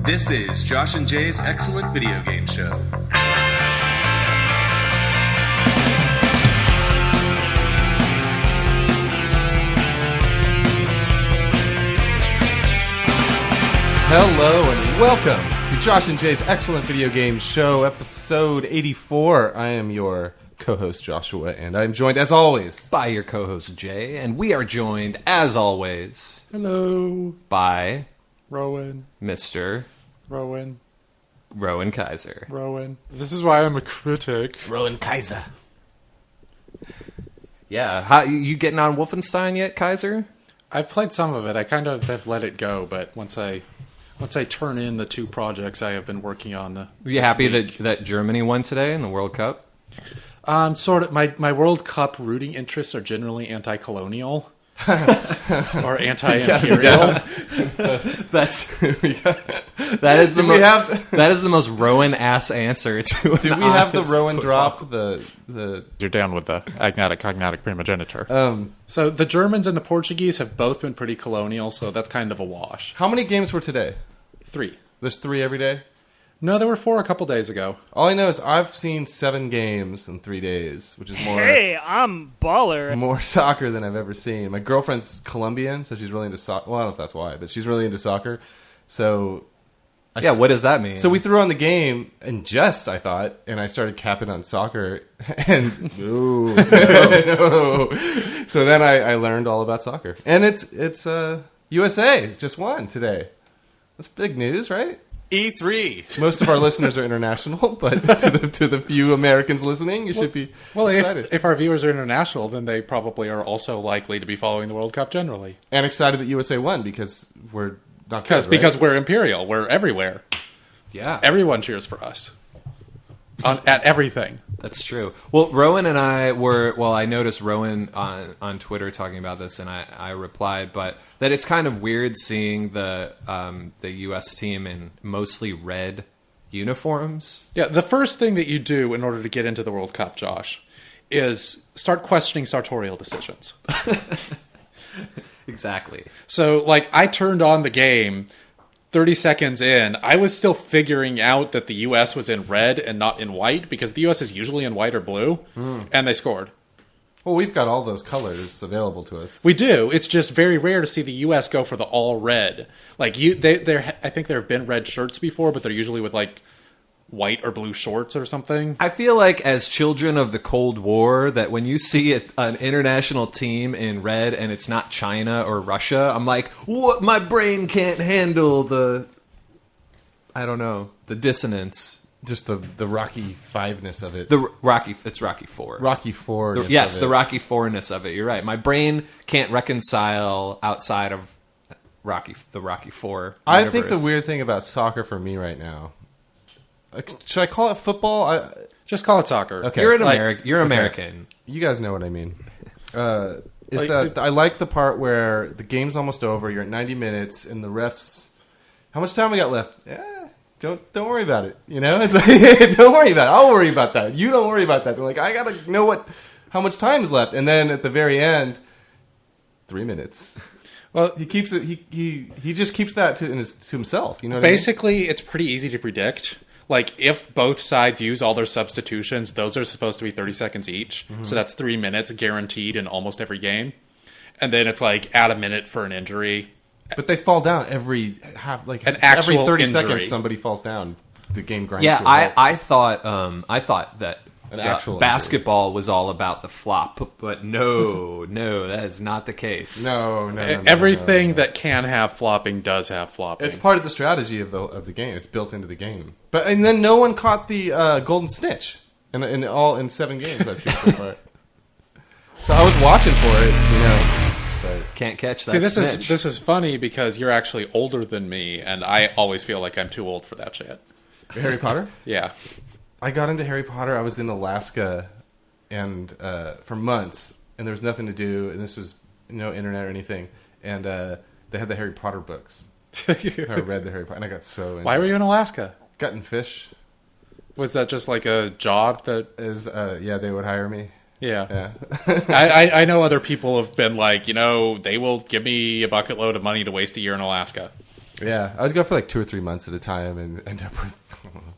This is Josh and Jay's Excellent Video Game Show. Hello and welcome to Josh and Jay's Excellent Video Game Show, episode 84. I am your co-host Joshua, and I am joined, as always, by your co-host Jay, and we are joined, as always, hello, by Rowan, Mr. Rowan Kaiser. Rowan. This is why I'm a critic. Rowan Kaiser. Yeah, how you getting on Wolfenstein yet, Kaiser? I've played some of it. I kind of have let it go, but once I turn in the two projects I have been working on, Were you happy that Germany won today in the World Cup? Sort of. My World Cup rooting interests are generally anti-colonial or anti-imperial. That is the most Rowan ass answer to. Did we have the Rowan drop? The You're down with the agnatic primogeniture. So the Germans and the Portuguese have both been pretty colonial, so that's kind of a wash. How many games were today? 3. There's 3 every day? No, there were 4 a couple days ago. All I know is I've seen 7 games in 3 days, which is more. Hey, I'm baller. More soccer than I've ever seen. My girlfriend's Colombian, so she's really into soccer. Well, I don't know if that's why, but she's really into soccer. So, what does that mean? So we threw on the game in jest, I thought, and I started capping on soccer, and no. So then I learned all about soccer, and it's USA just won today. That's big news, right? E3. Most of our listeners are international, but to the few Americans listening, you should be excited. If our viewers are international, then they probably are also likely to be following the World Cup generally. And excited that USA won because we're not good, right? Because we're imperial. We're everywhere. Yeah. Everyone cheers for us. At everything. That's true. Well, Rowan and I were... Well, I noticed Rowan on Twitter talking about this, and I replied, but that it's kind of weird seeing the U.S. team in mostly red uniforms. Yeah, the first thing that you do in order to get into the World Cup, Josh, is start questioning sartorial decisions. Exactly. So, I turned on the game... 30 seconds in, I was still figuring out that the U.S. was in red and not in white, because the U.S. is usually in white or blue, and they scored. Well, we've got all those colors available to us. We do. It's just very rare to see the U.S. go for the all red. I think there have been red shirts before, but they're usually with, white or blue shorts or something. I feel like as children of the Cold War that when you see an international team in red and it's not China or Russia, I'm like, what? My brain can't handle the dissonance. Just the Rocky Five-ness of it. It's Rocky 4. Rocky 4. Yes, the Rocky 4-ness of it. You're right. My brain can't reconcile outside of the Rocky 4 universe. I think the weird thing about soccer for me right now, should I call it football? Just call it soccer. Okay. You're American. You guys know what I mean. I like the part where the game's almost over, you're at 90 minutes, and the refs... How much time we got left? Don't worry about it. You know? It's like, don't worry about it. I'll worry about that. You don't worry about that. But I got to know how much time is left. And then at the very end, 3 minutes. Well, he keeps it. He just keeps that to himself. You know. Basically, it's pretty easy to predict. If both sides use all their substitutions, those are supposed to be 30 seconds each. Mm-hmm. So that's 3 minutes guaranteed in almost every game. And then it's add a minute for an injury. But they fall down every 30 injury. seconds. Somebody falls down. The game grinds. Yeah, to a halt. I thought that basketball was all about the flop, but no, that is not the case. No. Everything that can have flopping does have flopping. It's part of the strategy of the game. It's built into the game. And then no one caught the golden snitch in 7 games I've seen so far. So I was watching for it, but can't catch that. See, this is funny because you're actually older than me, and I always feel like I'm too old for that shit. Harry Potter? Yeah. I got into Harry Potter. I was in Alaska and for months, and there was nothing to do, and this was no internet or anything. And they had the Harry Potter books. I read the Harry Potter, and I got so into Why were you in Alaska? Gutting fish. Was that just a job that... they would hire me. Yeah. I know other people have been they will give me a bucket load of money to waste a year in Alaska. Yeah, I would go for like 2 or 3 months at a time and end up with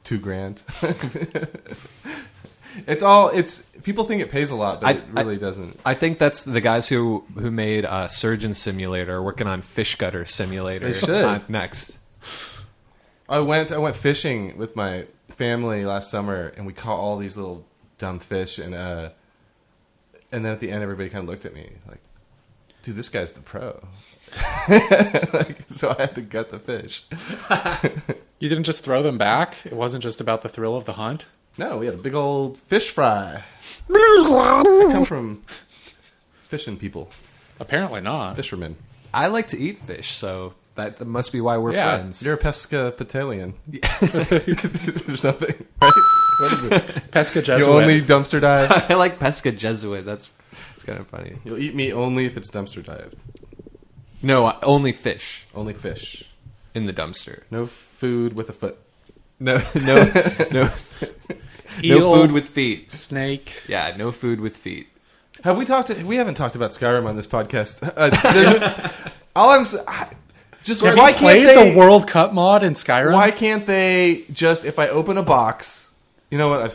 $2,000. It's people think it pays a lot, but it really doesn't. I think that's the guys who made Surgeon Simulator are working on Fish Gutter Simulator They should. next. I went fishing with my family last summer, and we caught all these little dumb fish, and then at the end, everybody kind of looked at me like, "Dude, this guy's the pro." So I had to gut the fish. You didn't just throw them back? It wasn't just about the thrill of the hunt? No, we had a big old fish fry. I come from fishing people, Apparently not. fishermen. I like to eat fish, so that must be why we're friends. You're a Pescatalian. There's something, right? What is it? Pesca You Jesuit. only dumpster dive? I like Pesca Jesuit. It's kind of funny. You'll eat meat only if it's dumpster dive. No, only fish Only fish. in the dumpster. No food with a foot. No, no Eel, food with feet. snake. Yeah, no food with feet. Have we talked? We haven't talked about Skyrim on this podcast. There's all I'm just Have why you can't played they? the World Cup mod in Skyrim? Why can't they just? If I open a box, you know what? I've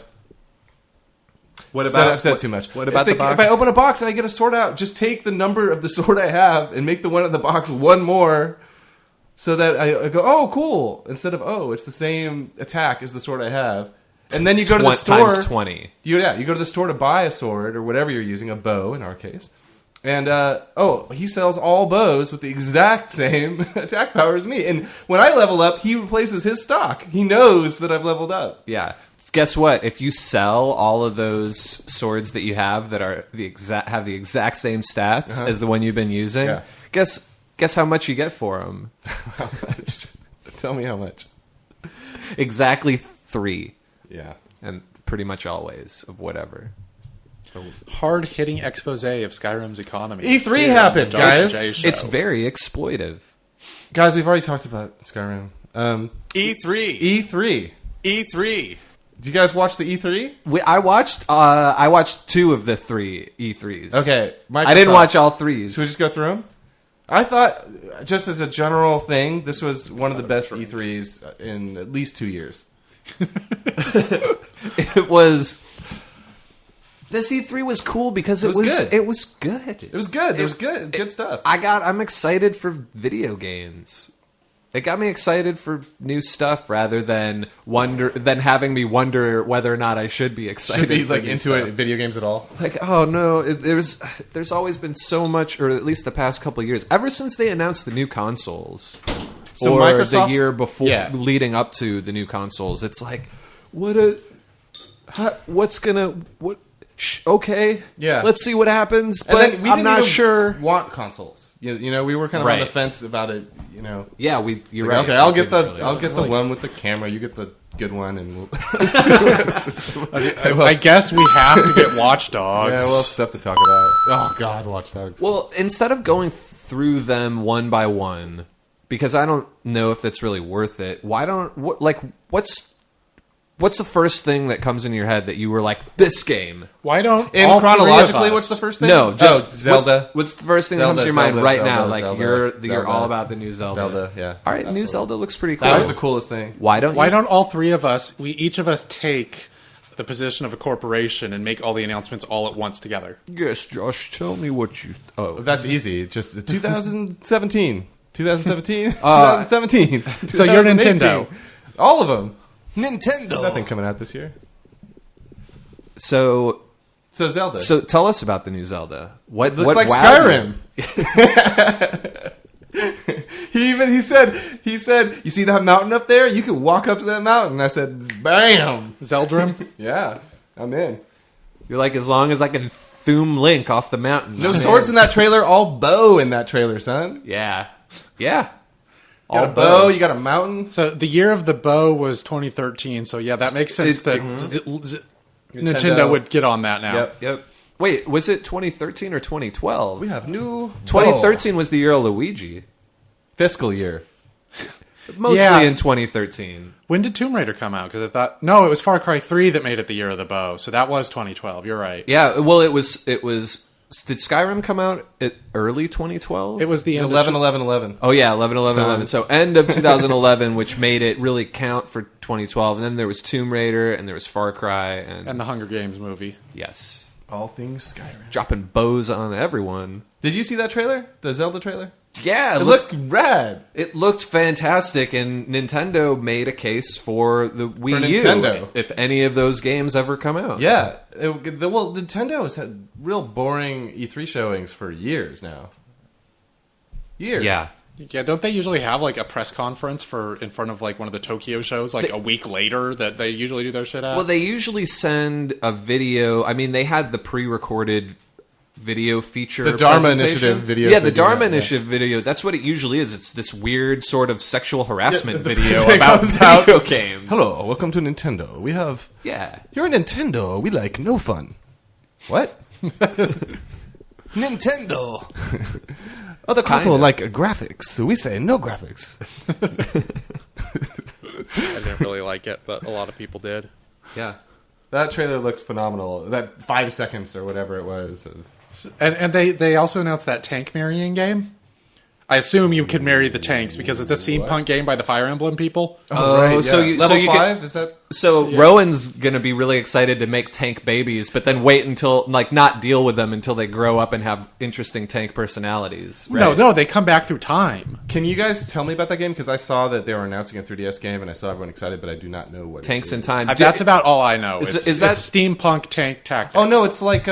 said too much. What about the box? If I open a box and I get a sword out, just take the number of the sword I have and make the one in the box one more, so that I go, oh, cool. Instead of it's the same attack as the sword I have. And then you go to the store. Times 20. You go to the store to buy a sword or whatever you're using, a bow in our case. And, he sells all bows with the exact same attack power as me. And when I level up, he replaces his stock. He knows that I've leveled up. Yeah. Guess what? If you sell all of those swords that you have that are have the exact same stats as the one you've been using, Yeah. guess how much you get for them? How much? Tell me how much. Exactly 3. Yeah. And pretty much always of whatever. Hard-hitting expose of Skyrim's economy. E3 Here on happened, the Dark guys. J Show. It's very exploitive. Guys, we've already talked about Skyrim. E3. E3. E3. Did you guys watch the E3? I watched 2 of the 3 E3s. Okay. I didn't Microsoft. watch all 3s. Should we just go through them? I thought, just as a general thing, this was one of the best E3s in at least 2 years. It was. This E3 was cool because it was good. It was good. It was good. It was good. Good stuff. I'm excited for video games. It got me excited for new stuff rather than having me wonder whether or not I should be excited. Should be for like new into stuff. it, video games at all. Like, oh no, there's always been so much, or at least the past couple of years, ever since they announced the new consoles, So or Microsoft- the year before, Yeah. leading up to the new consoles. It's like, okay, Yeah. let's see what happens, And but then we I'm didn't not even sure. want consoles. You know, we were kind of on Right. the fence about it. You know, Yeah, you're Like, right. okay, I'll get Didn't really I'll get the like- one with the camera. You get the good one, and we'll. I guess we have to get Watch Dogs. Yeah, we'll have stuff to talk about. Oh God, Watch Dogs. Well, instead of going through them one by one, because I don't know if that's really worth it. What's the first thing that comes in your head that you were like, this game? Why don't In all chronologically, three of what's us- the first thing? No, just Zelda. What's the first thing that comes to your Zelda, mind right Zelda, now? Like Zelda, you're Zelda. all about the new Zelda. Zelda, yeah. All right, new Zelda looks pretty cool. That was the coolest thing. Why don't Why don't all three of us? Each of us take the position of a corporation and make all the announcements all at once together. Yes, Josh, tell me what you... That's easy. Just 2017. 2017. 2017. So you're 2018. Nintendo. All of them. Nintendo. Nothing coming out this year. So Zelda. tell us about the new Zelda. What It looks like wowed you? Skyrim. He said, you see that mountain up there? You can walk up to that mountain. I said, bam. Zeldrim. Yeah, I'm in. You're like, as long as I can Thoom Link off the mountain. No swords in that trailer, all bow in that trailer, son. Yeah. You got a bow, you got a mountain. So the year of the bow was 2013. So yeah, that makes sense that Nintendo would get on that now. Yep. Wait, was it 2013 or 2012? We have new 2013 was the year of Luigi. fiscal year. Mostly Yeah. in 2013. When did Tomb Raider come out? Because I thought it was Far Cry 3 that made it the year of the bow. So that was 2012. You're right. Yeah, well, it was Did Skyrim come out at early 2012? It was the end 11, 11, 11. Oh yeah, 11, 11, 11. So end of 2011, which made it really count for 2012. And then there was Tomb Raider, and there was Far Cry, and the Hunger Games movie. yes, All things Skyrim. dropping bows on everyone. Did you see that trailer? The Zelda trailer? Yeah, It looked rad. It looked fantastic, and Nintendo made a case for the Wii U. Nintendo. If any of those games ever come out, Yeah. Well, Nintendo has had real boring E3 showings for years now. Years. yeah. Yeah, don't they usually have like a press conference for in front of like one of the Tokyo shows like a week later that they usually do their shit at? Well, they usually send a video. I mean, they had the pre-recorded video feature. The Dharma presentation. Initiative video. Yeah, the Dharma yeah. Initiative video. That's what it usually is. It's this weird sort of sexual harassment the video president about comes out. video games. Hello, welcome to Nintendo. We have... Yeah. You're a Nintendo. We like no fun. What? Nintendo. Other console Kinda. like graphics. So we say no graphics. I didn't really like it, but a lot of people did. Yeah. That trailer looked phenomenal. That 5 seconds or whatever it was. And they also announced that tank marrying game. I assume you could marry the tanks because it's a steampunk game by the Fire Emblem people. Oh, so you level so you 5 can, is that? So Rowan's gonna be really excited to make tank babies, but then wait until not deal with them until they grow up and have interesting tank personalities. Right? No, they come back through time. Can you guys tell me about that game? Because I saw that they were announcing a 3DS game, and I saw everyone excited, but I do not know what Tanks it in is. Time. That's about all I know. Is It's that- steampunk tank tactics? Oh no, it's like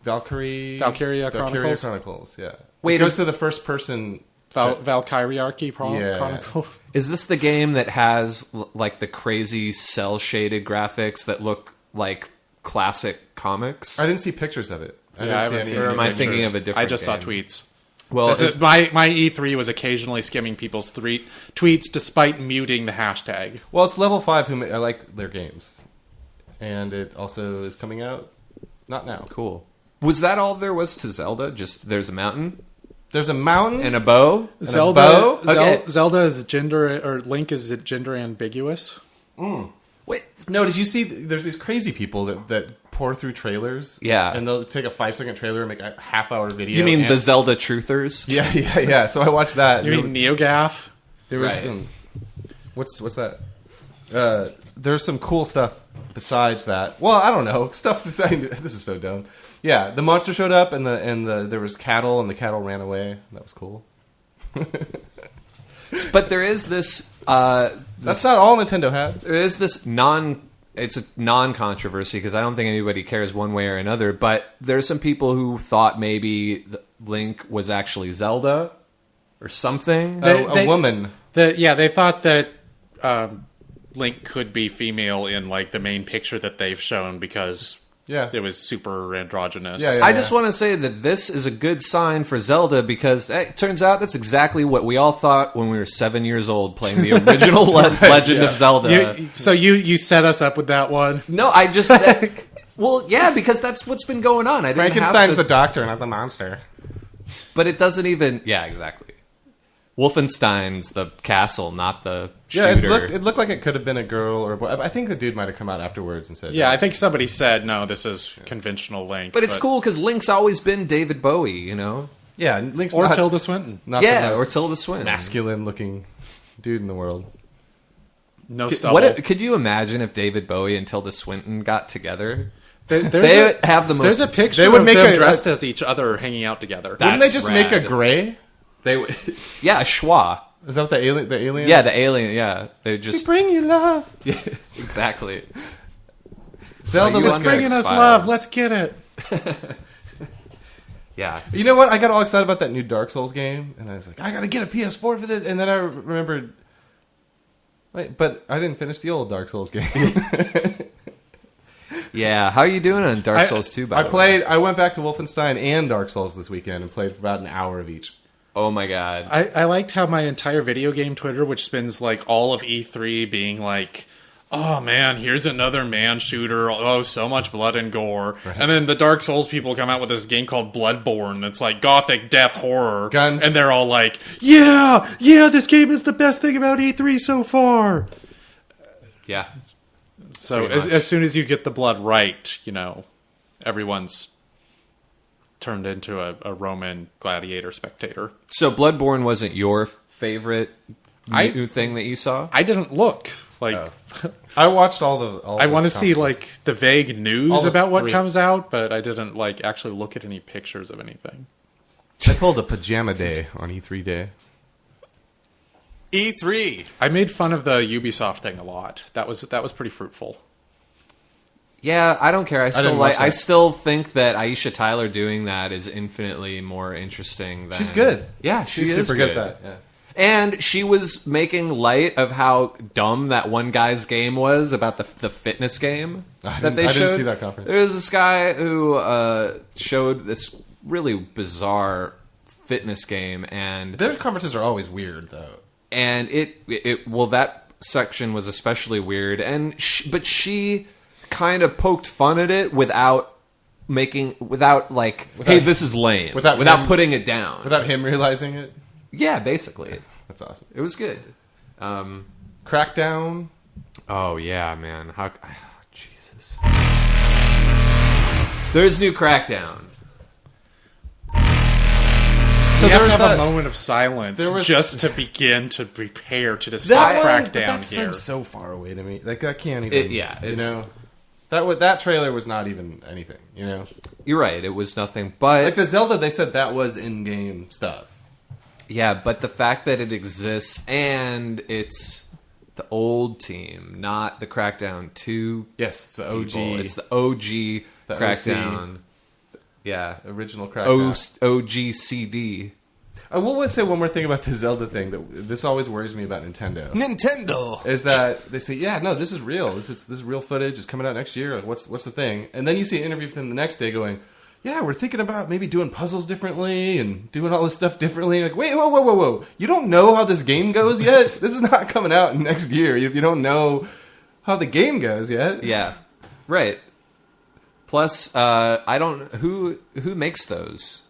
Valkyria Chronicles? Yeah. Wait, it goes is- to the first person. Valkyriarchy Yeah. Chronicles. Is this the game that has like the crazy cell shaded graphics that look like classic comics? I didn't see pictures of it. I Yeah, I didn't haven't see seen any Or am I pictures. thinking of a different I just saw game? tweets. Well, This is, my E3 was occasionally skimming people's tweets despite muting the hashtag. Well, it's Level 5 I like their games. And it also is coming out not now. cool. Was that all there was to Zelda? Just there's a mountain There's a mountain and a bow? Zelda, bow? Okay. Zelda is gender, or Link is gender ambiguous. Wait, No, did you see there's these crazy people that pour through trailers? Yeah. And they'll take a 5-second trailer and make a half-hour video. you mean and- the Zelda truthers? Yeah. So I watched that. You mean NeoGAF? There was Right. some... What's that? There's some cool stuff besides that. Well, I don't know. Stuff besides... This is so dumb. Yeah, the monster showed up and there was cattle and the cattle ran away. That was cool. But there is this That's not all Nintendo had. there is this it's a non-controversy because I don't think anybody cares one way or another, but there's some people who thought maybe Link was actually Zelda or something. They- A woman. They thought that Link could be female in like the main picture that they've shown because Yeah. it was super androgynous. Yeah. I just want to say that this is a good sign for Zelda because it turns out that's exactly what we all thought when we were 7 years old playing the original Legend of Zelda. You set us up with that one. No, I just... well, yeah, because that's what's been going on. I didn't Frankenstein's have the to, doctor, not the monster. but it doesn't even... Yeah, exactly. Wolfenstein's the castle, not the Yeah, shooter. it looked like it could have been a girl or a boy. I think the dude might have come out afterwards and said, Yeah, I think somebody said, no, this is conventional Link. But it's cool because Link's always been David Bowie, you know? Yeah, Link's Or not, Tilda Swinton. not Yeah, the or most Tilda Swinton. masculine-looking dude in the world. No Could, stubble. could you imagine if David Bowie and Tilda Swinton got together? There's They a- have the most... There's a picture They would of make them a- dressed as each other hanging out together. That- Wouldn't they That's just make a rad. gray? They would... Yeah, a schwa. Is that what the alien? Yeah, the alien, yeah. They just... Bring you love. Yeah, exactly. Zelda, you let's wonder Bringing us X-Files. love. Let's get it. Yeah. You know what? I got all excited about that new Dark Souls game, and I was like, I gotta get a PS4 for this. And then I remembered, wait, but I didn't finish the old Dark Souls game. Yeah, how are you doing on Dark Souls 2, by the way? I went back to Wolfenstein and Dark Souls this weekend and played for about an hour of each. Oh my god. I liked how my entire video game Twitter, which spends like all of E3 being like, oh man, here's another man shooter. Oh, so much blood and gore. Right. And then the Dark Souls people come out with this game called Bloodborne that's like gothic death horror. Guns. And they're all like, yeah, this game is the best thing about E3 so far. Yeah. So Pretty much. as soon as you get the blood right, you know, everyone's turned into a Roman gladiator spectator. So Bloodborne wasn't your favorite new thing that you saw? I didn't look. I watched all the. I want to see the vague news about what 3. comes out, but I didn't actually look at any pictures of anything. I pulled a pajama day on E3 day. E3. I made fun of the Ubisoft thing a lot. That was pretty fruitful. Yeah, I don't care. didn't watch I that. still think that Aisha Tyler doing that is infinitely more interesting than... She's good. Yeah, she's super good at that. Yeah. And she was making light of how dumb that one guy's game was about the fitness game that they I showed. didn't see that conference. There was this guy who showed this really bizarre fitness game, and Their conferences are always weird, though. and that section was especially weird, and but she kind of poked fun at it without hey, this is lame, without without putting it down, Without him realizing it. yeah, basically. That's awesome. It was good. Crackdown. Oh yeah, man. Jesus. There's new Crackdown. So there we was have to have that- a moment of silence there was- just to begin to prepare to discuss That Crackdown here. seems so far away to me. Like I can't even. You it's- know, that trailer was not even anything. You know, You're right. It was nothing, but like the Zelda, they said that was in-game stuff. yeah, but the fact that it exists and it's the old team, not the Crackdown 2 Yes, it's the OG. people. It's the OG The Crackdown. Yeah. original Crackdown. OGCD. I will say one more thing about the Zelda thing that this always worries me about Nintendo. Nintendo. Is that they say, yeah, no, this is real. This is real footage. It's coming out next year. Like, what's the thing? And then you see an interview from them the next day going, yeah, we're thinking about maybe doing puzzles differently and doing all this stuff differently. Like, wait, whoa. You don't know how this game goes yet? This is not coming out next year if you don't know how the game goes yet. Yeah. Right. Plus, I don't... Who makes those?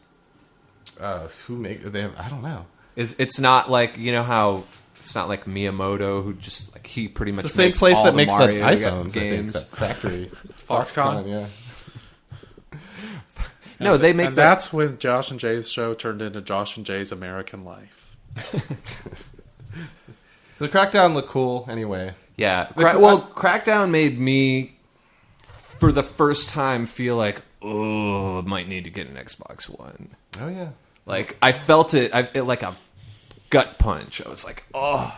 Who make they have? I don't know. It's not like, you know how... It's not like Miyamoto, who just... like he pretty much It's the same makes place all that the makes the Mario iPhones. games. I think, that factory. Foxconn? yeah. No, they make And the- that's when Josh and Jay's show turned into Josh and Jay's American Life. The Crackdown looked cool anyway. Yeah. The- Crackdown made me, for the first time, feel like, oh, I might need to get an Xbox One. Oh yeah. Like, I felt it like a gut punch. I was like, oh,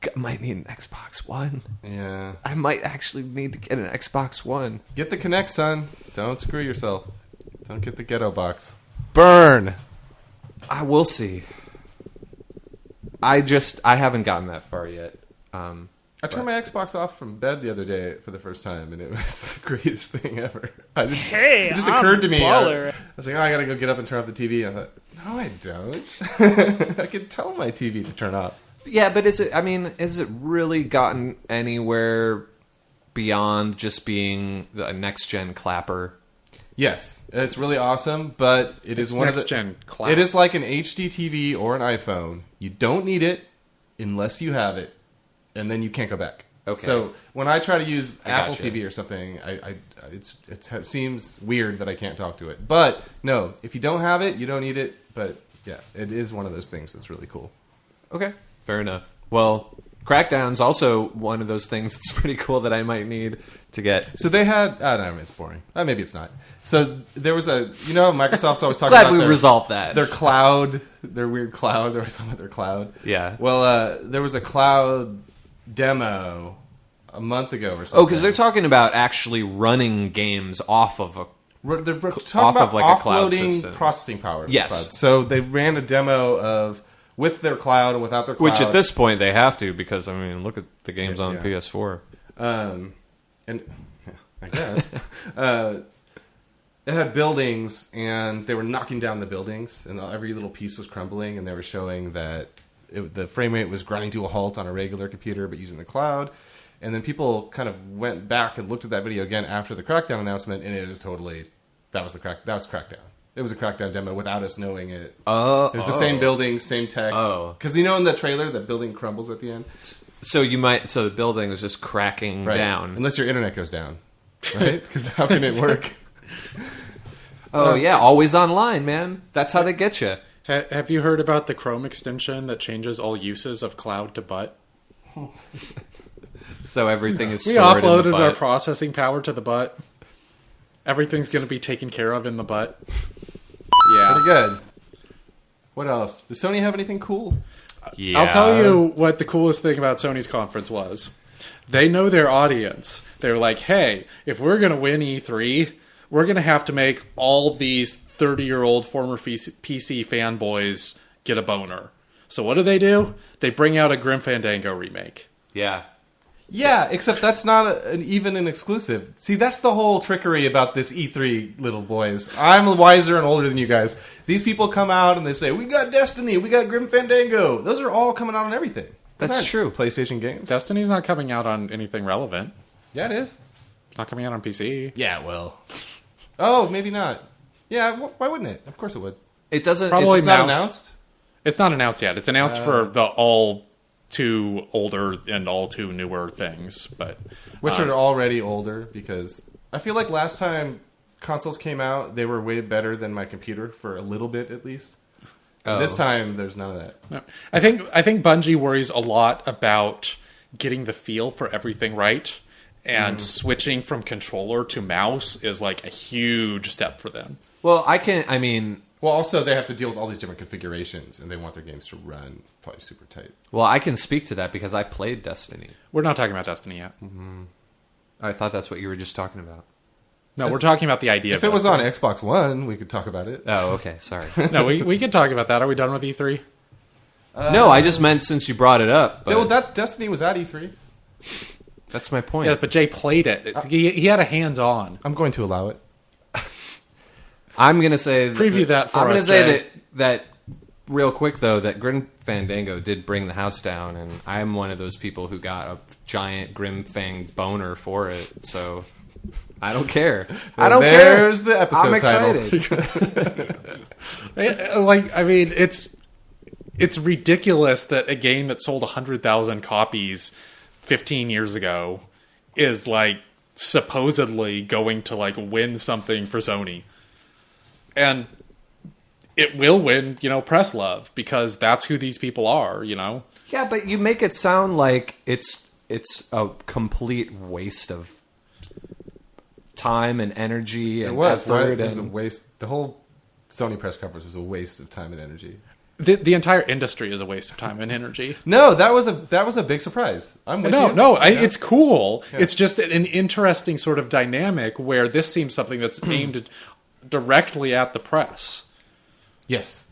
I might need an Xbox One. Yeah. I might actually need to get an Xbox One. Get the Kinect, son. Don't screw yourself. Don't get the ghetto box. Burn. I will see. I haven't gotten that far yet. I turned my Xbox off from bed the other day for the first time, and it was the greatest thing ever. It just I'm occurred to me. baller. I was like, oh, I gotta go get up and turn off the TV. I thought, no, I don't. I can tell my TV to turn off. Yeah, but has it really gotten anywhere beyond just being a next-gen clapper? Yes, it's really awesome, but it's one of the next-gen cloud. It is like an HD TV or an iPhone. You don't need it unless you have it, and then you can't go back. Okay. So when I try to use Apple gotcha. TV or something, it seems weird that I can't talk to it. But no, if you don't have it, you don't need it. But yeah, it is one of those things that's really cool. Okay, fair enough. Well, Crackdown's also one of those things that's pretty cool that I might need to get. So they had, I don't know, it's boring. Maybe it's not. So there was Microsoft's always talking Glad about we their, resolved that. their cloud, their weird cloud. They're always talking about their cloud. Yeah. Well, there was a cloud demo a month ago or something. Oh, because they're talking about actually running games off of a... They're talking off about of, like, a cloud offloading system. processing power. of the Yes. cloud. So they ran a demo of with their cloud and without their cloud. Which at this point they have to, because, look at the games on Yeah. PS4. And yeah, I guess it had buildings, and they were knocking down the buildings, and every little piece was crumbling, and they were showing that the frame rate was grinding to a halt on a regular computer, but using the cloud. And then people kind of went back and looked at that video again after the Crackdown announcement, and it was totally that was Crackdown. It was a Crackdown demo without us knowing it. Oh, It was the same building, same tech. Oh. Because you know in the trailer that building crumbles at the end, So the building is just cracking right? down. Unless your internet goes down, right? Because how can it work? Oh, yeah, always online, man. That's how they get you. Have you heard about the Chrome extension that changes all uses of cloud to butt? So everything is We stored in the offloaded our butt. processing power to the butt. Everything's going to be taken care of in the butt. Pretty good. What else? Does Sony have anything cool? Yeah. I'll tell you what the coolest thing about Sony's conference was. They know their audience. They're like, hey, if we're going to win E3, we're going to have to make all these 30-year-old former PC fanboys get a boner. So what do? They bring out a Grim Fandango remake. Yeah. Yeah, except that's not even an exclusive. See, that's the whole trickery about this E3, little boys. I'm wiser and older than you guys. These people come out and they say, we got Destiny, we got Grim Fandango. Those are all coming out on everything. That's Those aren't true. PlayStation games. Destiny's not coming out on anything relevant. Yeah, it is. It's not coming out on PC. Yeah, well. Oh, maybe not. Yeah, why wouldn't it? Of course it would. It doesn't... Probably It's not announced. announced? It's not announced yet. It's announced for the all too older and all too newer things, but Which are already older, because I feel like last time consoles came out, they were way better than my computer for a little bit, at least. Oh. This time, there's none of that. no. I think Bungie worries a lot about getting the feel for everything right, and switching from controller to mouse is like a huge step for them. Well, I mean... Well, also, they have to deal with all these different configurations, and they want their games to run probably super tight. Well, I can speak to that because I played Destiny. We're not talking about Destiny yet. I thought that's what you were just talking about. No, we're talking about the idea If of it was on Destiny. Xbox One, we could talk about it. Oh, okay, sorry. No, we can talk about that. Are we done with E E3? No, I just meant since you brought it up. But Well, that Destiny was at E3. that's my point. Yes, but Jay played it. He had a hands-on. I'm going to allow it. I'm gonna say Preview that for I'm gonna us, say Jay. that real quick though that Grim Fandango did bring the house down, and I'm one of those people who got a giant Grim Fang boner for it. So I don't care. I don't care. There's the episode I'm title. excited. Like, I mean, it's ridiculous that a game that sold 100,000 copies 15 years ago is like supposedly going to like win something for Sony. And it will win, press love, because that's who these people are, Yeah, but you make it sound like it's a complete waste of time and energy and It was, right? effort. It was a And, waste. The whole Sony press conference was a waste of time and energy. The entire industry is a waste of time and energy. No, that was a big surprise. I'm with you. It's cool. Yeah. It's just an interesting sort of dynamic where this seems something that's aimed directly at the press. Yes.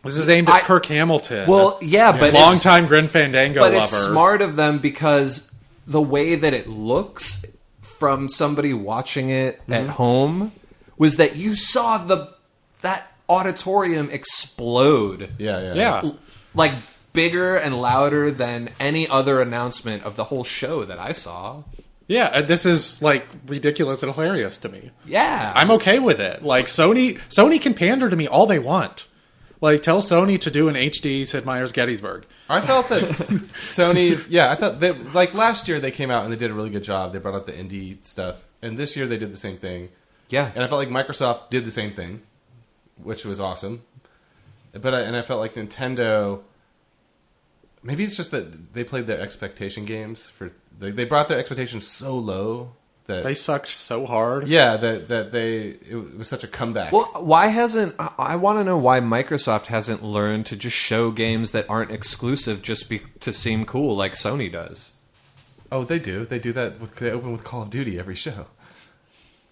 This is aimed at Kirk Hamilton. well, yeah, but longtime Grim Fandango but lover. it's smart of them because the way that it looks from somebody watching it at home was that you saw that auditorium explode. Yeah. Like bigger and louder than any other announcement of the whole show that I saw. Yeah, and this is like ridiculous and hilarious to me. Yeah. I'm okay with it. Like Sony can pander to me all they want. Like tell Sony to do an HD Sid Meier's Gettysburg. I felt that Sony's... Yeah, I thought that... Like, last year they came out and they did a really good job. They brought out the indie stuff. And this year they did the same thing. Yeah. And I felt like Microsoft did the same thing, which was awesome. But I felt like Nintendo... Maybe it's just that they played their expectation games. They brought their expectations so low that... They sucked so hard. Yeah, that it was such a comeback. Well, why hasn't... I want to know why Microsoft hasn't learned to just show games that aren't exclusive just to seem cool like Sony does. Oh, they do. They do that. They open with Call of Duty every show.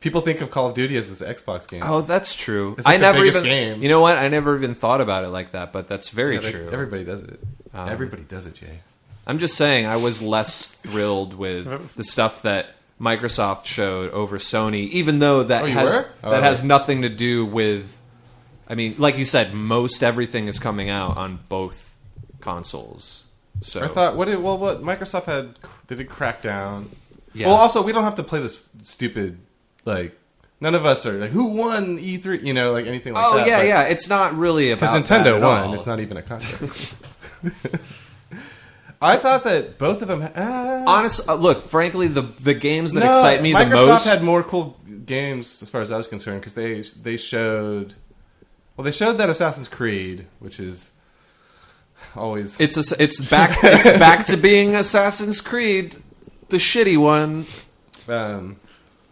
People think of Call of Duty as this Xbox game. Oh, that's true. It's like I the never biggest even... game. You know what? I never even thought about it like that, but that's very Yeah, true. Everybody does it. Everybody does it, Jay. I'm just saying I was less thrilled with the stuff that Microsoft showed over Sony, even though that you were? has nothing to do with... I mean, like you said, most everything is coming out on both consoles. So I thought, what Microsoft had, they did Crackdown. Yeah. Well, also, we don't have to play this stupid, like, none of us are like, who won E3? Like anything like that. Oh, yeah. It's not really about Because that Nintendo at won. all. It's not even a contest. I thought that both of them. Honest, look, frankly, the games that No, excite me the Microsoft most. had more cool games as far as I was concerned because they showed. Well, they showed that Assassin's Creed, which is always It's back to being Assassin's Creed, the shitty one.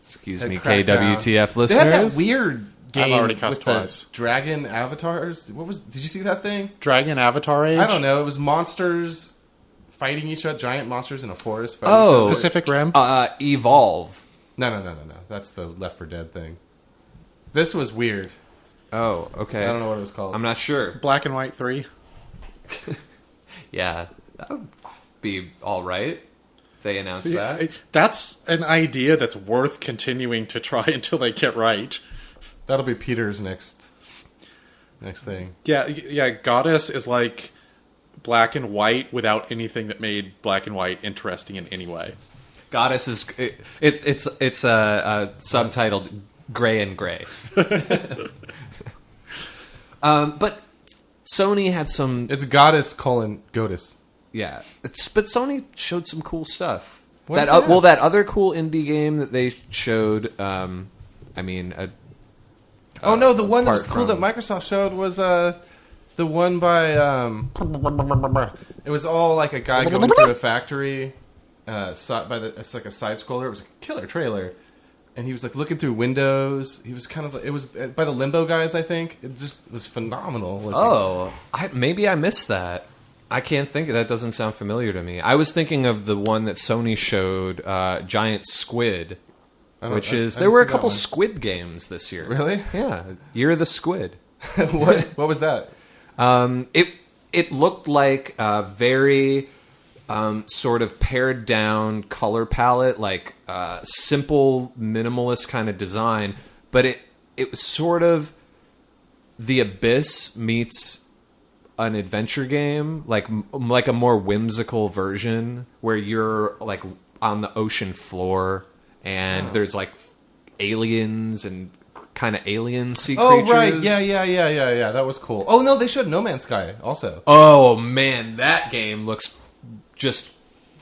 Excuse me, Crackdown. KWTF listeners. They had that weird game I've already cussed with the twice. dragon avatars. Did you see that thing? Dragon Avatar Age? I don't know. It was monsters fighting each other, giant monsters in a forest. Fighting Oh. each other. Pacific Rim? Evolve. No. That's the Left 4 Dead thing. This was weird. Oh, okay. I don't know what it was called. I'm not sure. Black and White 3? Yeah, that would be all right if they announce that. That's an idea that's worth continuing to try until they get right. That'll be Peter's next thing. Yeah, Goddess is like Black and White without anything that made Black and White interesting in any way. Goddess is it's subtitled Gray and Gray. But Sony had some It's Goddess : Goddess. yeah. But Sony showed some cool stuff. What That did they have? that other cool indie game that they showed. Oh no, the one that was apart cool that from- Microsoft showed was the one by it was all like a guy going through a factory it's like a side scroller. It was a killer trailer. And he was like looking through windows. He was kind of it was by the Limbo guys, I think. It just was phenomenal looking. Oh, maybe I missed that. I can't think of that. Doesn't sound familiar to me. I was thinking of the one that Sony showed, Giant Squid, I which didn't is there were a see that couple one. Squid games this year. Really? Yeah, Year of the Squid. what was that? It looked like a very sort of pared down color palette, like simple minimalist kind of design, but it was sort of The Abyss meets an adventure game, like a more whimsical version where you're like on the ocean floor and there's like aliens and kind of alien sea creatures. Oh right, yeah. That was cool. Oh no, they showed No Man's Sky also. Oh man, that game looks just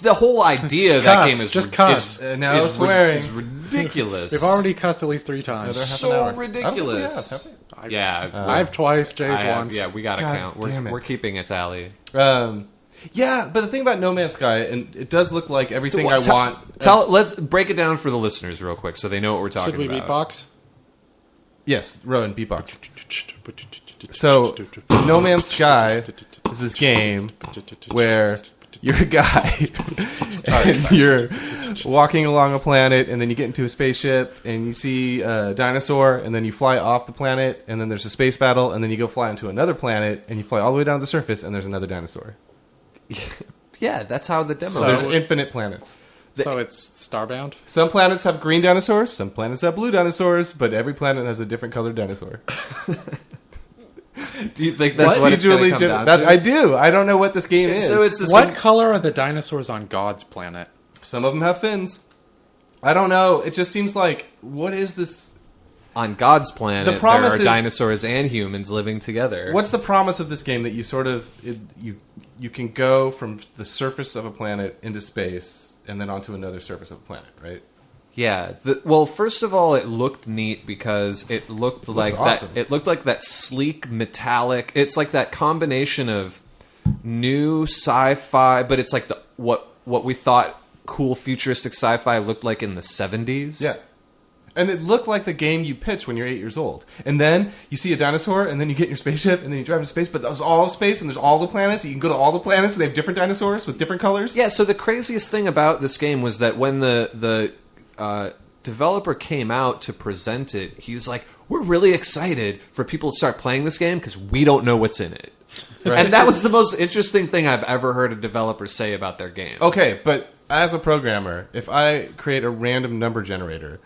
the whole idea of that Cuss, game is just cuss. No swearing. is ridiculous. We've already cussed at least 3 times. so ridiculous. Yeah, I've twice, Jay's once. Yeah, we gotta God count. damn it. We're keeping a tally. Yeah, but the thing about No Man's Sky, and it does look like everything I want. Let's break it down for the listeners real quick so they know what we're talking Should we about. beatbox? Yes, Rowan, beatbox. So, No Man's Sky is this game where you're a guy and you're walking along a planet, and then you get into a spaceship and you see a dinosaur, and then you fly off the planet, and then there's a space battle, and then you go fly into another planet, and you fly all the way down to the surface, and there's another dinosaur. Yeah, that's how the demo. So there's infinite planets. So it's Starbound? Some planets have green dinosaurs, some planets have blue dinosaurs, but every planet has a different colored dinosaur. Do you think that's what it's going to come down to? I do. I don't know what this game is. So it's this What color are the dinosaurs on God's planet? Some of them have fins. I don't know. It just seems like, what is this? on God's planet. The promise there are is- dinosaurs and humans living together. What's the promise of this game that you sort of you can go from the surface of a planet into space and then onto another surface of a planet, right? Yeah. Well, first of all, it looked neat because it looked like awesome. that. It looked like that sleek metallic. It's like that combination of new sci-fi, but it's like what we thought cool futuristic sci-fi looked like in the 70s. Yeah. And it looked like the game you pitch when you're 8 years old. And then you see a dinosaur, and then you get in your spaceship, and then you drive into space, but there's all of space, and there's all the planets. You can go to all the planets, and they have different dinosaurs with different colors. Yeah, so the craziest thing about this game was that when the developer came out to present it, he was like, we're really excited for people to start playing this game because we don't know what's in it. Right. And that was the most interesting thing I've ever heard a developer say about their game. Okay, but as a programmer, if I create a random number generator,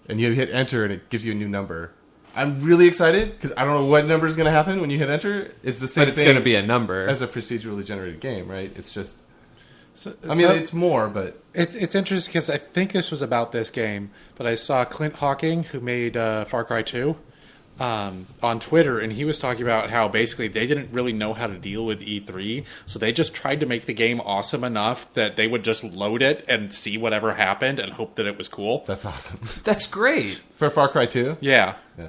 and you hit enter and it gives you a new number, I'm really excited because I don't know what number is going to happen when you hit enter. It's the same But it's thing going to be a number. as a procedurally generated game, right? It's just... it's more, but... It's interesting because I think this was about this game, but I saw Clint Hawking, who made Far Cry 2, on Twitter, and he was talking about how basically they didn't really know how to deal with E3, so they just tried to make the game awesome enough that they would just load it and see whatever happened and hope that it was cool. That's awesome. That's great. For Far Cry 2? Yeah. Yeah.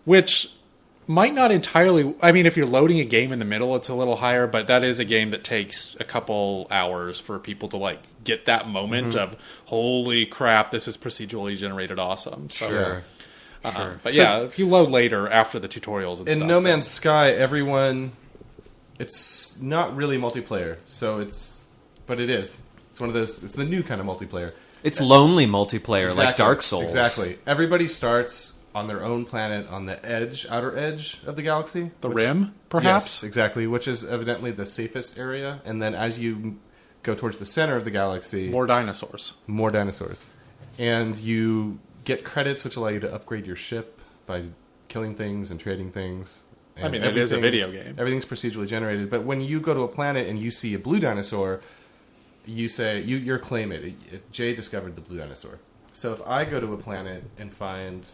Which might not entirely... I mean, if you're loading a game in the middle, it's a little higher, but that is a game that takes a couple hours for people to, like, get that moment of, holy crap, this is procedurally generated awesome. So, Sure. But yeah, if you load later after the tutorials and In stuff... No Man's Sky, everyone... It's not really multiplayer, so it's... But it is. It's one of those... It's the new kind of multiplayer. It's lonely multiplayer, like Exactly. Dark Souls. Exactly. Everybody starts on their own planet on the edge, outer edge of the galaxy. The Rim, perhaps? Yes, exactly, which is evidently the safest area. And then as you go towards the center of the galaxy... More dinosaurs. More dinosaurs. And you get credits which allow you to upgrade your ship by killing things and trading things. And I mean, it is a video everything's- game. Everything's procedurally generated. But when you go to a planet and you see a blue dinosaur, you say, you claim it. Jay discovered the blue dinosaur. So if I go to a planet and find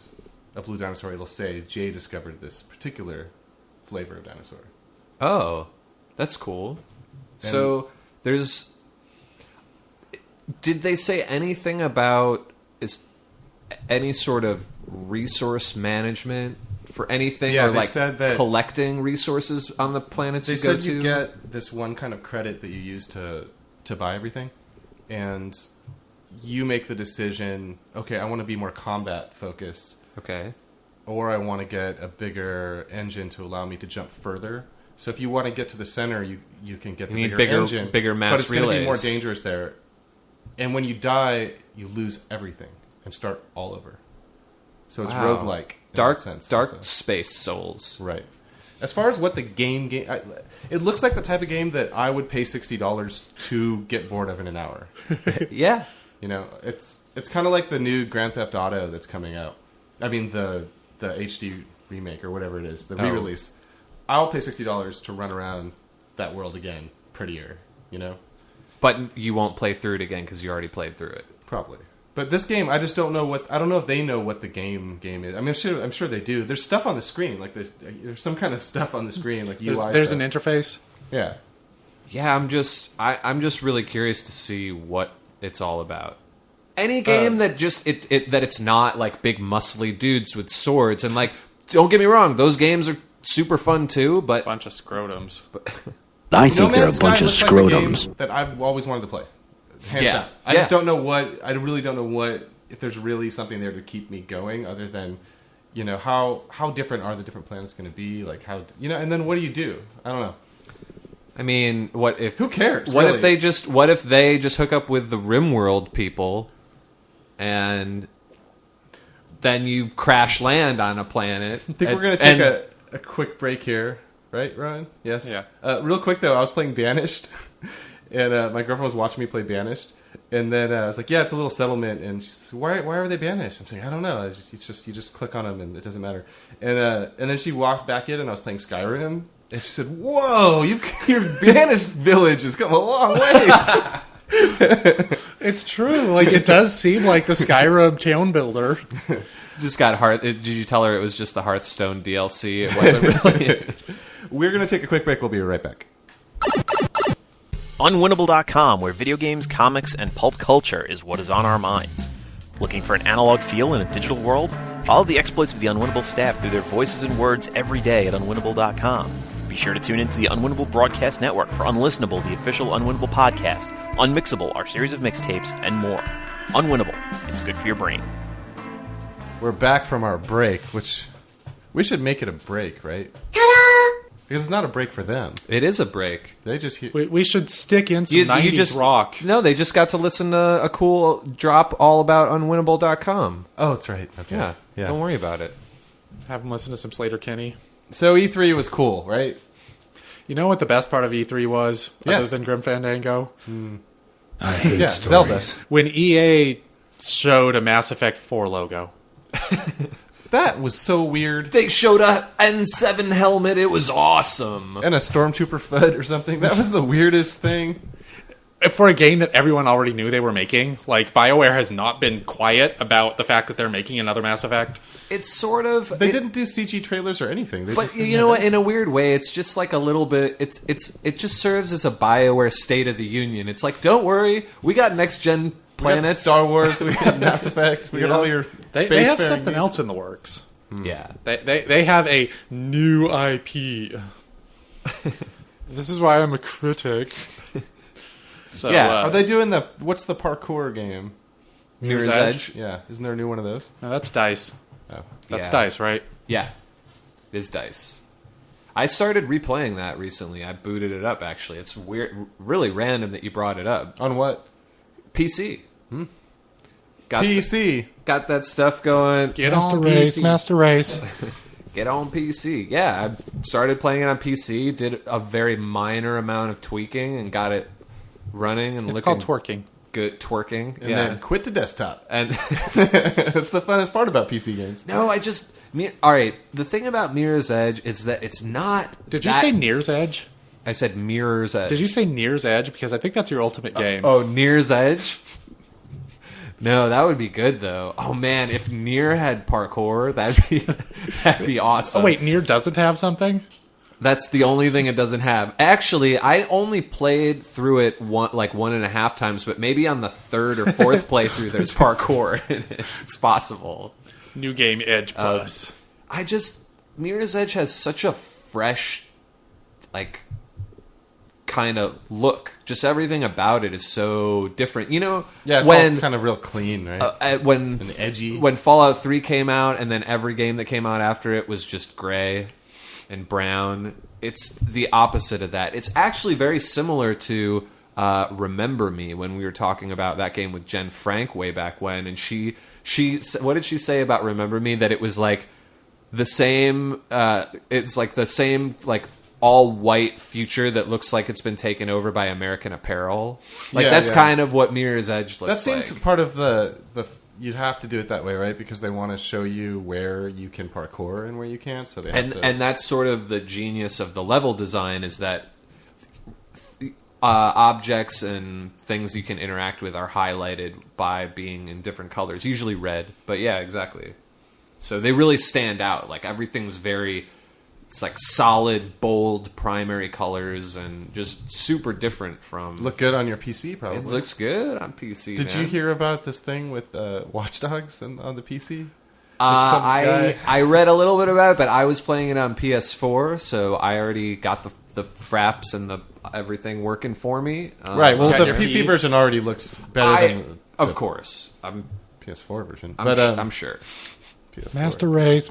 a blue dinosaur, it'll say, Jay discovered this particular flavor of dinosaur. Oh, that's cool. So there's... Did they say anything about any sort of resource management for anything? Yeah, or they like said that- collecting resources on the planets They you go said to? you get this one kind of credit that you use to buy everything, and you make the decision, okay, I want to be more combat focused, Okay. or I want to get a bigger engine to allow me to jump further. So if you want to get to the center, you can get the need bigger engine. bigger mass but it's going to be more relays. dangerous there. And when you die, you lose everything and start all over. So it's Wow. roguelike in Dark, that sense. dark also. space souls. Right. As far as what the game... it looks like the type of game that I would pay $60 to get bored of in an hour. Yeah. You know, it's kind of like the new Grand Theft Auto that's coming out. I mean, the HD remake or whatever it is, the re-release. I'll pay $60 to run around that world again, prettier, you know? But you won't play through it again because you already played through it. Probably. But this game, I just don't know what... I don't know if they know what the game is. I mean, I'm sure they do. There's stuff on the screen. Like, there's some kind of stuff on the screen, like UI There's stuff. an interface. Yeah. Yeah, I'm just really curious to see what it's all about. Any game that just that it's not like big muscly dudes with swords, and like, don't get me wrong, those games are super fun too, but Bunch of scrotums. I think they're a Man's Sky bunch of looks like a game scrotums. that I've always wanted to play. Hands Yeah. down. I just don't know what... I really don't know what... If there's really something there to keep me going other than, you know, how different are the different planets going to be? Like, how... You know, and then what do you do? I don't know. I mean, what if... Who cares? What really? if they just hook up with the RimWorld people, and then you crash land on a planet? I think we're going to take a quick break here. Right, Rowan? Yes? Yeah. Real quick, though, I was playing Banished, and my girlfriend was watching me play Banished, and then I was like, yeah, it's a little settlement, and she said, why are they banished? I'm saying, I don't know. It's just you just click on them, and it doesn't matter. And then she walked back in, and I was playing Skyrim, and she said, whoa, your Banished village has come a long way. It's true. Like, it does seem like the Skyrim town builder. Just got Hearth. Did you tell her it was just the Hearthstone DLC? It wasn't really. We're going to take a quick break. We'll be right back. Unwinnable.com, where video games, comics, and pulp culture is what is on our minds. Looking for an analog feel in a digital world? Follow the exploits of the Unwinnable staff through their voices and words every day at Unwinnable.com. Be sure to tune into the Unwinnable Broadcast Network for Unlistenable, the official Unwinnable podcast, Unmixable, our series of mixtapes, and more. Unwinnable. It's good for your brain. We're back from our break, which we should make it a break, right? Ta-da! Because it's not a break for them. It is a break. They just... We should stick in some 90s rock. No, they just got to listen to a cool drop all about Unwinnable.com. Oh, that's right. Okay. Yeah, don't worry about it. Have them listen to some Slater Kinney. So E3 was cool, right? You know what the best part of E3 was, Yes. other than Grim Fandango? I hate Yeah, stories. Zelda. When EA showed a Mass Effect 4 logo. That was so weird. They showed a N7 helmet. It was awesome. And a Stormtrooper FUD or something. That was the weirdest thing. for a game that everyone already knew they were making, like, BioWare has not been quiet about the fact that they're making another Mass Effect. It's sort of... They didn't do CG trailers or anything. They But just didn't you know have what? any- In a weird way, it's just like a little bit... It just serves as a BioWare State of the Union. It's like, don't worry, we got next-gen We got planets. Star Wars, we got Mass Effect, we got all your They have spacefaring something games. else in the works. Yeah. They have a new IP. This is why I'm a critic. So, Yeah. Are they doing what's the parkour game? Mirror's Edge? Edge. Yeah, isn't there a new one of those? No, that's DICE. Oh. That's Yeah. DICE, right? Yeah. It is DICE. I started replaying that recently. I booted it up, actually. It's weird, really random that you brought it up. On what? PC. Got PC. got that stuff going. Get on PC. Master Race. Get on PC. Yeah, I started playing it on PC, did a very minor amount of tweaking, and got it running and It's looking called twerking. good. Twerking. And yeah. then quit to desktop. And That's the funnest part about PC games. no, all right. The thing about Mirror's Edge is that it's not. Did you that- say Near's Edge? I said Mirror's Edge. Did you say Near's Edge? Because I think that's your ultimate game. Oh, Near's Edge? No, that would be good though. Oh man, if Nier had parkour, that'd be awesome. Oh, wait, Near doesn't have something? That's the only thing it doesn't have. Actually, I only played through it 1.5 times, but maybe on the third or fourth playthrough there's parkour in it. It's possible. New game Edge Plus. Mirror's Edge has such a fresh, kind of look. Just everything about it is so different. You know, Yeah, it's when all kind of real clean, right? when And edgy. when Fallout 3 came out, and then every game that came out after it was just gray and brown. It's the opposite of that. It's actually very similar to Remember Me, when we were talking about that game with Jen Frank way back when, and she what did she say about Remember Me? That it was like the same. It's like the same all white future that looks like it's been taken over by American Apparel. Yeah, That's yeah. kind of what Mirror's Edge looks That seems like. part of the you'd have to do it that way, right? Because they want to show you where you can parkour and where you can't. So they have to. And that's sort of the genius of the level design, is that objects and things you can interact with are highlighted by being in different colors, usually red. But yeah, exactly. So they really stand out. Like everything's it's like solid, bold primary colors and just super different from. look good on your PC, probably. It looks good on PC. Did man. you hear about this thing with Watch Dogs on the PC? I read a little bit about it, but I was playing it on PS4, so I already got the fraps and the everything working for me. Right. Well, got the your PC keys? version already looks better than of course, I'm PS4 version. I'm, But I'm sure. PS4.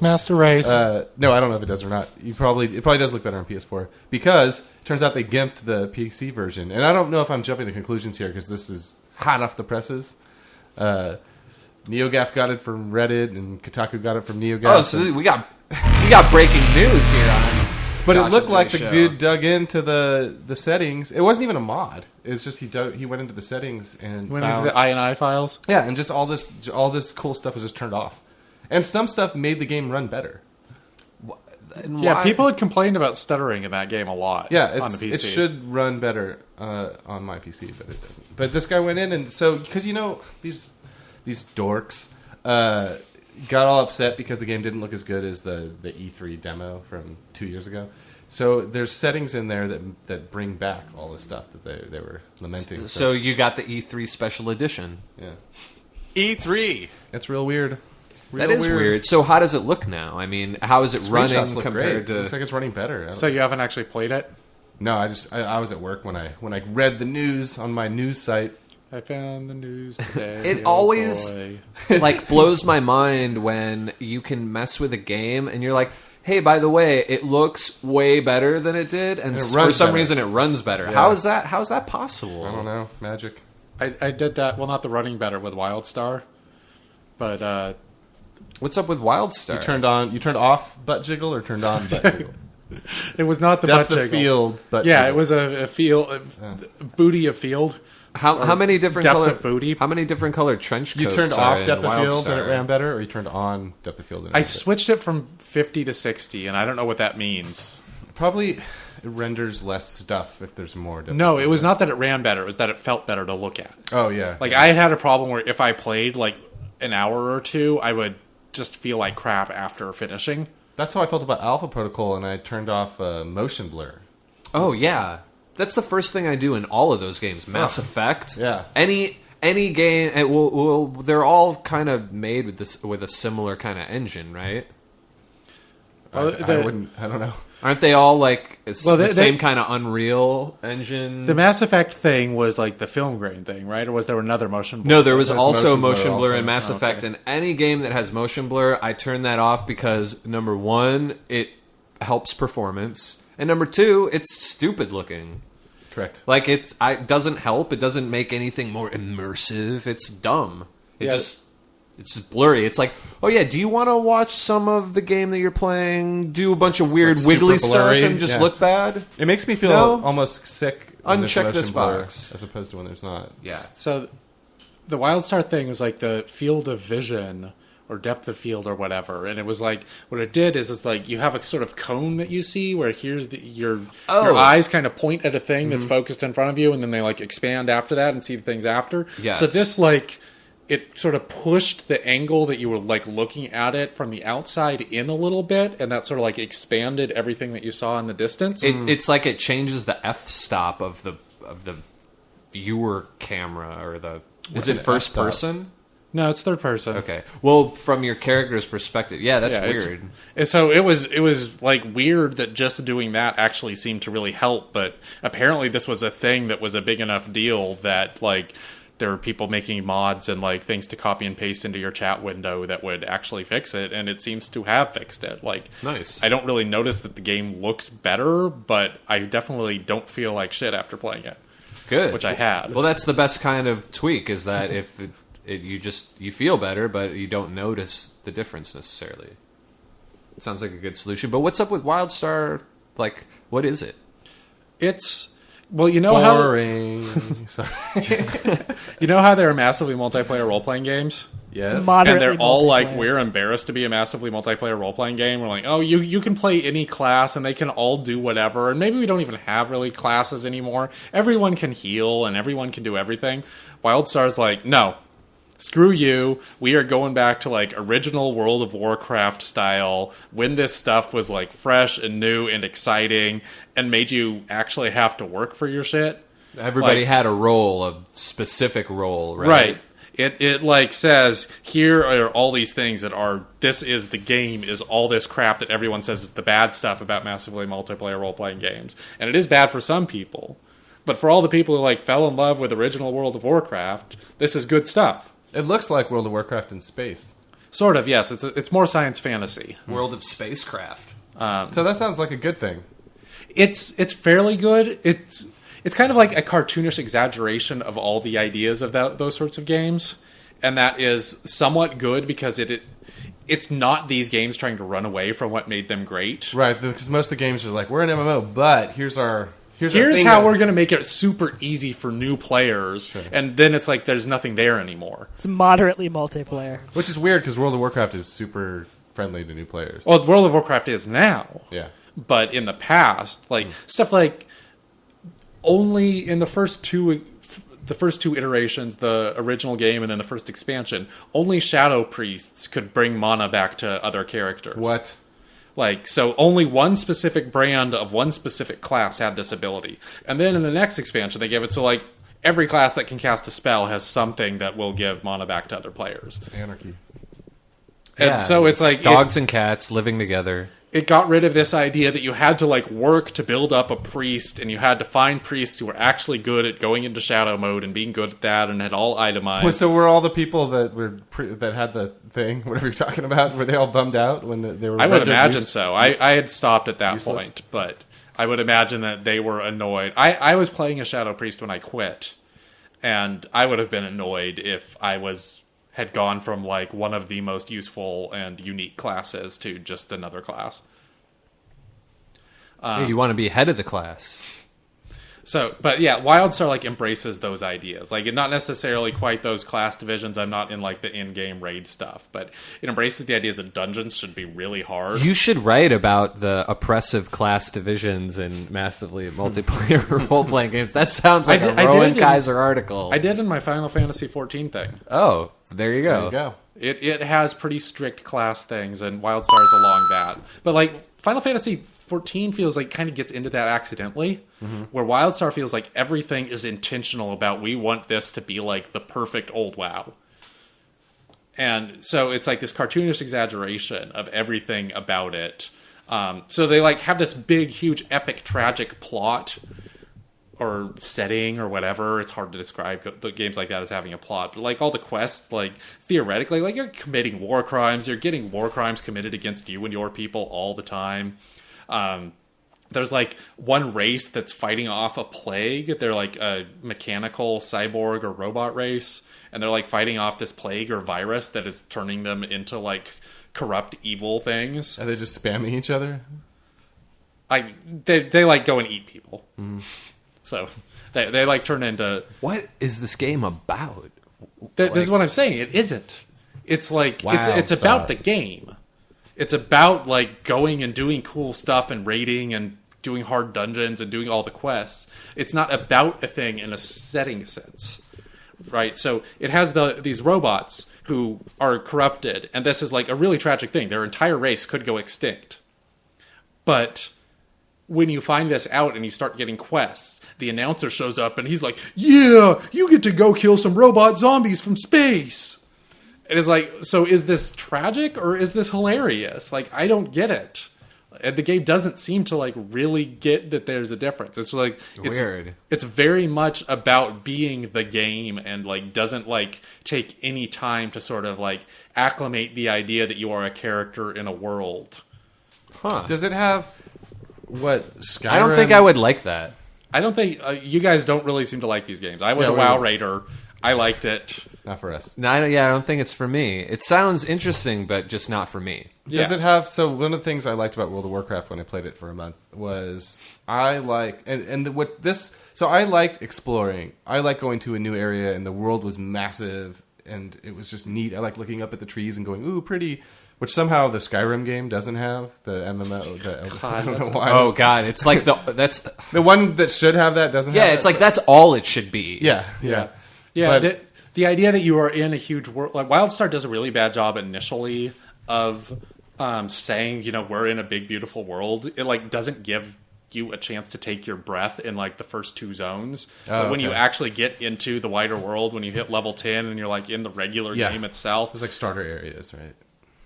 Master Race. No, I don't know if it does or not. It probably does look better on PS4 because it turns out they gimped the PC version, and I don't know if I'm jumping to conclusions here because this is hot off the presses. NeoGaf got it from Reddit, and Kotaku got it from NeoGaf. Oh, so we got breaking news here on. but Josh it looked and like Jay the show. dude dug into the settings. It wasn't even a mod. It's just he went into the settings and Went found, into the INI files. yeah, and just all this cool stuff was just turned off, and some stuff made the game run better. And Yeah, why- people had complained about stuttering in that game a lot. Yeah, on the PC. it should run better on my PC, but it doesn't. But this guy went in, and so because these dorks got all upset because the game didn't look as good as the E3 demo from 2 years ago. So there's settings in there that bring back all the stuff that they were lamenting. So you got the E3 special edition. yeah, E3. it's real weird. That is weird. So how does it look now? I mean, how is it running Screenshots look compared great. It to? looks like it's running better. So you haven't actually played it? No, I was at work when I read the news on my news site. I found the news today. It oh always- boy. blows my mind when you can mess with a game and you're like, hey, by the way, it looks way better than it did, and it for runs some better. reason it runs better. Yeah. How is that possible? I don't know, magic. I did that. Well, not the running better with Wildstar, but What's up with Wildstar? You turned off butt jiggle or turned on butt jiggle? it was not the Depth butt of jiggle. field, but Yeah, it was a field, booty of field. How many different depth color of booty. How many different colored trench coats You turned are off in depth of field and it Wildstar? ran better, or you turned on depth of field and it I ran better? switched it from 50 to 60, and I don't know what that means. Probably it renders less stuff if there's more. No, it was not that it ran better. It was that it felt better to look at. Oh yeah. Like I had a problem where if I played like an hour or two, I would just feel like crap after finishing. That's how I felt about Alpha Protocol, and I turned off motion blur. Oh yeah, that's the first thing I do in all of those games. Mass Effect. Yeah. Any game. They're all kind of made with a similar kind of engine, right? Well, I don't know. Aren't they all like the they- same kind of Unreal engine? The Mass Effect thing was like the film grain thing, right? Or was there another motion blur? No, there was There's also motion blur motion blur also. in Mass Oh, Effect, okay. and any game that has motion blur, I turn that off because number one, it helps performance, and number two, it's stupid looking. Correct. Like it doesn't help. It doesn't make anything more immersive. It's dumb. It's just blurry. It's like, oh yeah, do you want to watch some of the game that you're playing? Do a bunch of weird like wiggly super stuff blurry. and just Yeah. look bad? It makes me feel No. almost sick. when there's Uncheck motion this blur, box. as opposed to when there's not. Yeah. So the Wildstar thing was like the field of vision or depth of field or whatever, and it was like what it did is it's like you have a sort of cone that you see where here's your eyes kind of point at a thing that's focused in front of you, and then they like expand after that and see the things after. Yes. So this like it sort of pushed the angle that you were like looking at it from the outside in a little bit, and that sort of like expanded everything that you saw in the distance. It's like it changes the f-stop of the viewer camera or the. Is it an first f-stop? person? No, it's third person. Okay. Well, from your character's perspective, yeah, that's Yeah, it's- weird. And so it was like weird that just doing that actually seemed to really help, but apparently this was a thing that was a big enough deal that like there were people making mods and like things to copy and paste into your chat window that would actually fix it, and it seems to have fixed it. Like Nice. I don't really notice that the game looks better, but I definitely don't feel like shit after playing it, Good. which I had. Well, that's the best kind of tweak. Is that if you feel better, but you don't notice the difference necessarily. It sounds like a good solution. But what's up with Wildstar? Like, what is it? It's well, you know how Boring. Sorry. you know how there are massively multiplayer role playing games. Yes. It's moderately And they're all like, multiplayer. we're embarrassed to be a massively multiplayer role-playing game. We're like, oh, you can play any class, and they can all do whatever. And maybe we don't even have really classes anymore. Everyone can heal, and everyone can do everything. Wildstar's like, no, screw you. We are going back to, like, original World of Warcraft style, when this stuff was, like, fresh and new and exciting, and made you actually have to work for your shit. Everybody Like- had a role, a specific role, right? Right. It like says, here are all these things that are, this is the game, is all this crap that everyone says is the bad stuff about massively multiplayer role-playing games. And it is bad for some people. But for all the people who like fell in love with original World of Warcraft, this is good stuff. It looks like World of Warcraft in space. Sort of, yes. It's more science fantasy. World of Spacecraft. So that sounds like a good thing. It's fairly good. It's kind of like a cartoonish exaggeration of all the ideas of those sorts of games, and that is somewhat good because it's not these games trying to run away from what made them great. Right, because most of the games are like, we're an MMO, but here's our Here's thing how that- we're going to make it super easy for new players, and then it's like there's nothing there anymore. It's moderately multiplayer. Which is weird because World of Warcraft is super friendly to new players. Well, World of Warcraft is now, Yeah. but in the past, like stuff like only in the first two iterations, the original game and then the first expansion, only Shadow Priests could bring mana back to other characters. What? Like, so only one specific brand of one specific class had this ability. And then in the next expansion, they gave it so, like, every class that can cast a spell has something that will give mana back to other players. It's anarchy. And so it's like... dogs and cats living together. It got rid of this idea that you had to, like, work to build up a priest, and you had to find priests who were actually good at going into shadow mode and being good at that and had all itemized. So were all the people that that had the thing, whatever you're talking about, were they all bummed out when they were? I would rendered imagine use- so. I had stopped at that Useless? point, but I would imagine that they were annoyed. I was playing a Shadow Priest when I quit, and I would have been annoyed if I had gone from like one of the most useful and unique classes to just another class. Hey, you want to be head of the class. But yeah, Wildstar like embraces those ideas. Like, not necessarily quite those class divisions. I'm not in like the in-game raid stuff, but it embraces the ideas that dungeons should be really hard. You should write about the oppressive class divisions in massively multiplayer role-playing games. That sounds like a Rowan Kaiser article. I did in my Final Fantasy 14 thing. Oh, there you go. There you go. It has pretty strict class things, and Wildstar is along that. But like Final Fantasy 14 feels like kind of gets into that accidentally, where Wildstar feels like everything is intentional about we want this to be like the perfect old WoW. And so it's like this cartoonish exaggeration of everything about it. So they like have this big, huge, epic, tragic plot or setting or whatever. It's hard to describe the games like that as having a plot. But like all the quests, like theoretically, like you're committing war crimes. You're getting war crimes committed against you and your people all the time. There's like one race that's fighting off a plague. They're like a mechanical cyborg or robot race, and they're like fighting off this plague or virus that is turning them into like corrupt evil things. Are they just spamming each other? They like go and eat people. So they like turn into... What is this game about? This is what I'm saying. It isn't. It's like it's Wildstar. about the game. It's about like going and doing cool stuff and raiding and doing hard dungeons and doing all the quests. It's not about a thing in a setting sense, right? So it has these robots who are corrupted, and this is like a really tragic thing. Their entire race could go extinct. But when you find this out and you start getting quests, the announcer shows up and he's like, "Yeah, you get to go kill some robot zombies from space." And it's like, so is this tragic or is this hilarious? Like, I don't get it. And the game doesn't seem to like really get that there's a difference. It's like Weird. It's very much about being the game and like doesn't like take any time to sort of like acclimate the idea that you are a character in a world. Huh. Does it have what Skyrim? I don't think I would like that. I don't think you guys don't really seem to like these games. I was Yeah, a we WoW don't. raider. I liked it. Not for us. No, I don't think it's for me. It sounds interesting, but just not for me. Does it have... So one of the things I liked about World of Warcraft when I played it for a month was I like... So I liked exploring. I liked going to a new area and the world was massive and it was just neat. I liked looking up at the trees and going, ooh, pretty... Which somehow the Skyrim game doesn't have. The MMO. I don't know why. Oh God, it's like that's The one that should have that doesn't have it's like that's all it should be. Yeah. Yeah, But- the idea that you are in a huge world, like Wildstar does a really bad job initially of saying, you know, we're in a big, beautiful world. It like doesn't give you a chance to take your breath in like the first two zones. But when you actually get into the wider world, when you hit level 10 and you're like in the regular game itself, There's like starter areas, right?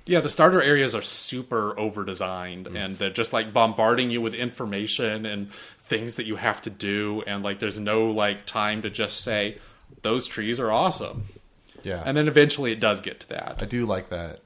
yeah, the starter areas are super over-designed, and they're just, like, bombarding you with information and things that you have to do, and, like, there's no, like, time to just say, those trees are awesome. Yeah. And then eventually it does get to that. I do like that.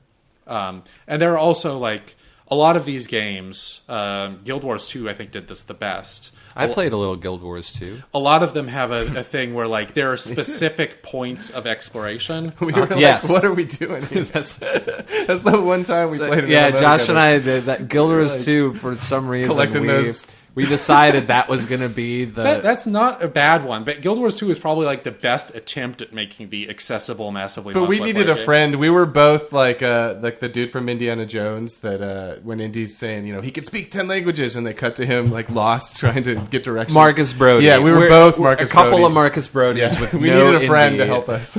And there are also, like, a lot of these games, Guild Wars 2, I think, did this the best. I played a little Guild Wars too. A lot of them have a thing where, like, there are specific points of exploration. We were like, yes. what are we doing here? That's the one time we played it. Yeah, Josh and I did that. Guild Wars 2, for some reason, Collecting those. we decided that was going to be the... That's not a bad one, but Guild Wars 2 is probably like the best attempt at making the accessible, massively. But we multiplayer needed a game. friend. We were both like the dude from Indiana Jones that when Indy's saying, you know, he can speak 10 languages, and they cut to him like lost trying to get directions. Marcus Brody. Yeah, we were both Marcus A couple Brody. of Marcus Brodies Yeah, with we no needed a friend to indie. help us.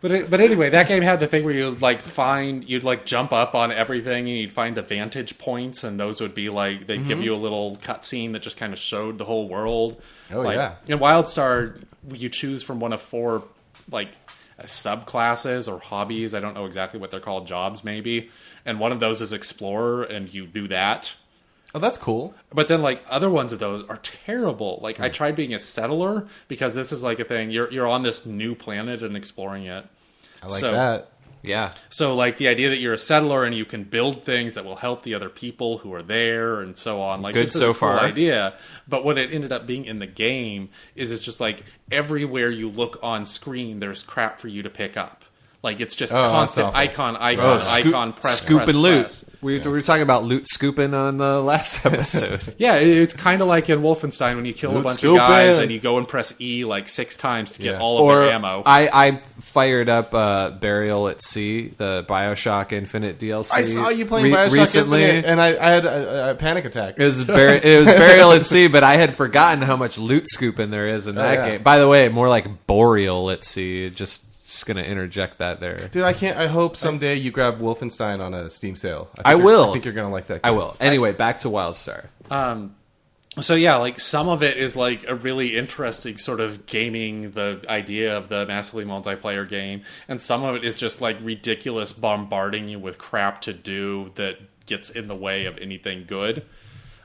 But anyway, that game had the thing where you'd like jump up on everything and you'd find the vantage points, and those would be like they'd give you a little cutscene that just kind of showed the whole world. Oh, like, yeah. In Wildstar, you choose from one of 4 like subclasses or hobbies. I don't know exactly what they're called, jobs maybe. And one of those is explorer, and you do that. Oh, that's cool. But then, like, other ones of those are terrible. Like, I tried being a settler because this is like a thing. You're on this new planet and exploring it. I like that. Yeah. So, like, the idea that you're a settler and you can build things that will help the other people who are there and so on. Like, Good this is so a cool far. idea. But what it ended up being in the game is it's just like everywhere you look on screen, there's crap for you to pick up. Like it's just that's constant awful. icon, press, Scoop press, and loot. press. We were talking about loot scooping on the last episode. Yeah, it's kind of like in Wolfenstein when you kill a bunch of guys and you go and press E like 6 times to get all of their ammo. I fired up Burial at Sea, the Bioshock Infinite DLC. I saw you playing Bioshock recently, Infinite, and I had a panic attack. It was Burial at Sea, but I had forgotten how much loot scooping there is in that game. By the way, more like Boreal at Sea. Just gonna interject that there. Dude, I hope someday you grab Wolfenstein on a Steam sale. I will. I think you're gonna like that game. I will. Anyway, back to Wildstar. So yeah, like some of it is like a really interesting sort of gaming the idea of the massively multiplayer game, and some of it is just like ridiculous bombarding you with crap to do that gets in the way of anything good.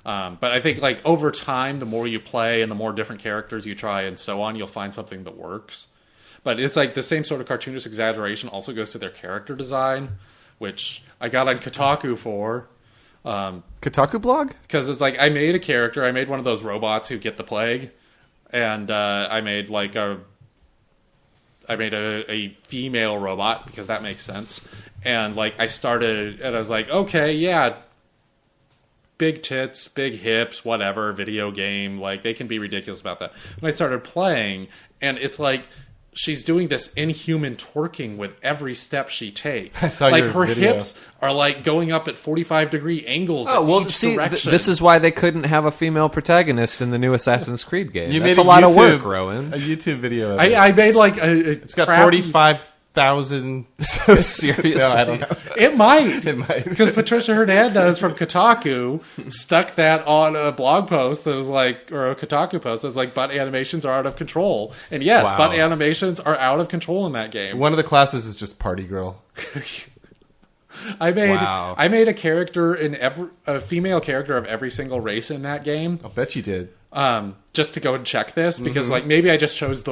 But I think like over time, the more you play and the more different characters you try and so on, you'll find something that works. But it's like the same sort of cartoonish exaggeration also goes to their character design, which I got on Kotaku for. Kotaku blog? Because it's like I made a character. I made one of those robots who get the plague. And I made like a female robot because that makes sense. And like I started and I was like, okay, yeah, big tits, big hips, whatever, video game. Like they can be ridiculous about that. And I started playing and it's like, she's doing this inhuman twerking with every step she takes. I saw like your her video. hips are like going up at 45-degree angles. Oh, well, each see, direction. this is why they couldn't have a female protagonist in the new Assassin's Creed game. You That's made a lot of work, A Rowan. YouTube video of it. I made like a It's got crappy- 45,000. So seriously. No, I don't know. It might. It might. Because Patricia Hernandez from Kotaku stuck that on a blog post that was like, or a Kotaku post that was like, butt animations are out of control. And yes, Wow. butt animations are out of control in that game. One of the classes is just party girl. I Wow. made a character a female character of every single race in that game. I'll bet you did. Just to go and check this because like maybe I just chose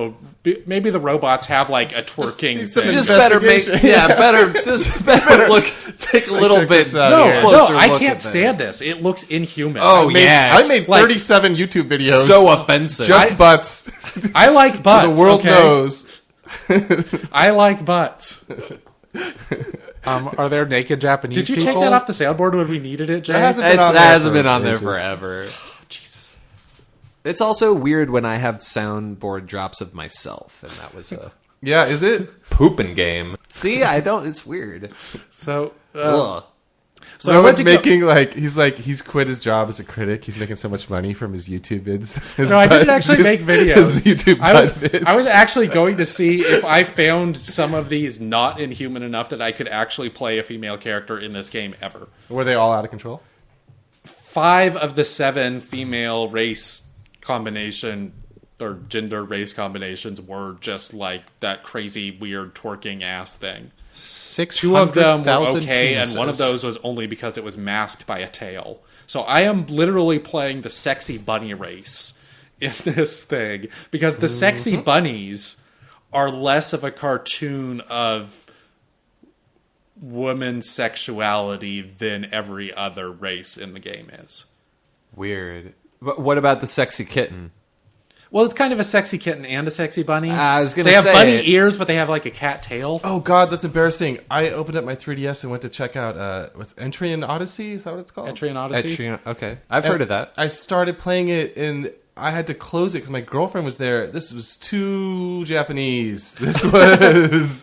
maybe the robots have like a twerking need some thing. Just better make, Investigation. just better look, take a little check bit this out No, here. no, closer I look can't at stand this. this. It looks inhuman. Oh, yeah. I made 37 YouTube videos. So offensive. Just butts. I like butts. The world okay? knows. I like butts. Are there naked Japanese Did you people? take that off the soundboard when we needed it, Jay? It hasn't It been on there hasn't for been on there ages. forever. Jesus. It's also weird when I have soundboard drops of myself, and that was a Yeah, is it? pooping game. See, I don't. It's weird. So, Ugh. so I went Rowan's to making he's quit his job as a critic. He's making so much money from his YouTube vids. No, I didn't actually make videos. His YouTube I butt was, vids. I was actually going to see if I found some of these not inhuman enough that I could actually play a female character in this game ever. Were they all out of control? 5 of the 7 female race combination or gender race combinations were just like that crazy weird twerking ass thing. 2 of them were 600,000 okay, and one of penises. those was only because it was masked by a tail. So I am literally playing the sexy bunny race in this thing because the sexy bunnies are less of a cartoon of women's sexuality than every other race in the game is. Weird. But what about the sexy kitten? Well, it's kind of a sexy kitten and a sexy bunny. I was gonna They have say bunny it. ears, but they have like a cat tail. Oh God, that's embarrassing. I opened up my 3DS and went to check out what's Entry in Odyssey. Is that what it's called? Entry and Odyssey. Okay, I've heard of that. I started playing it and I had to close it because my girlfriend was there. This was too Japanese. This was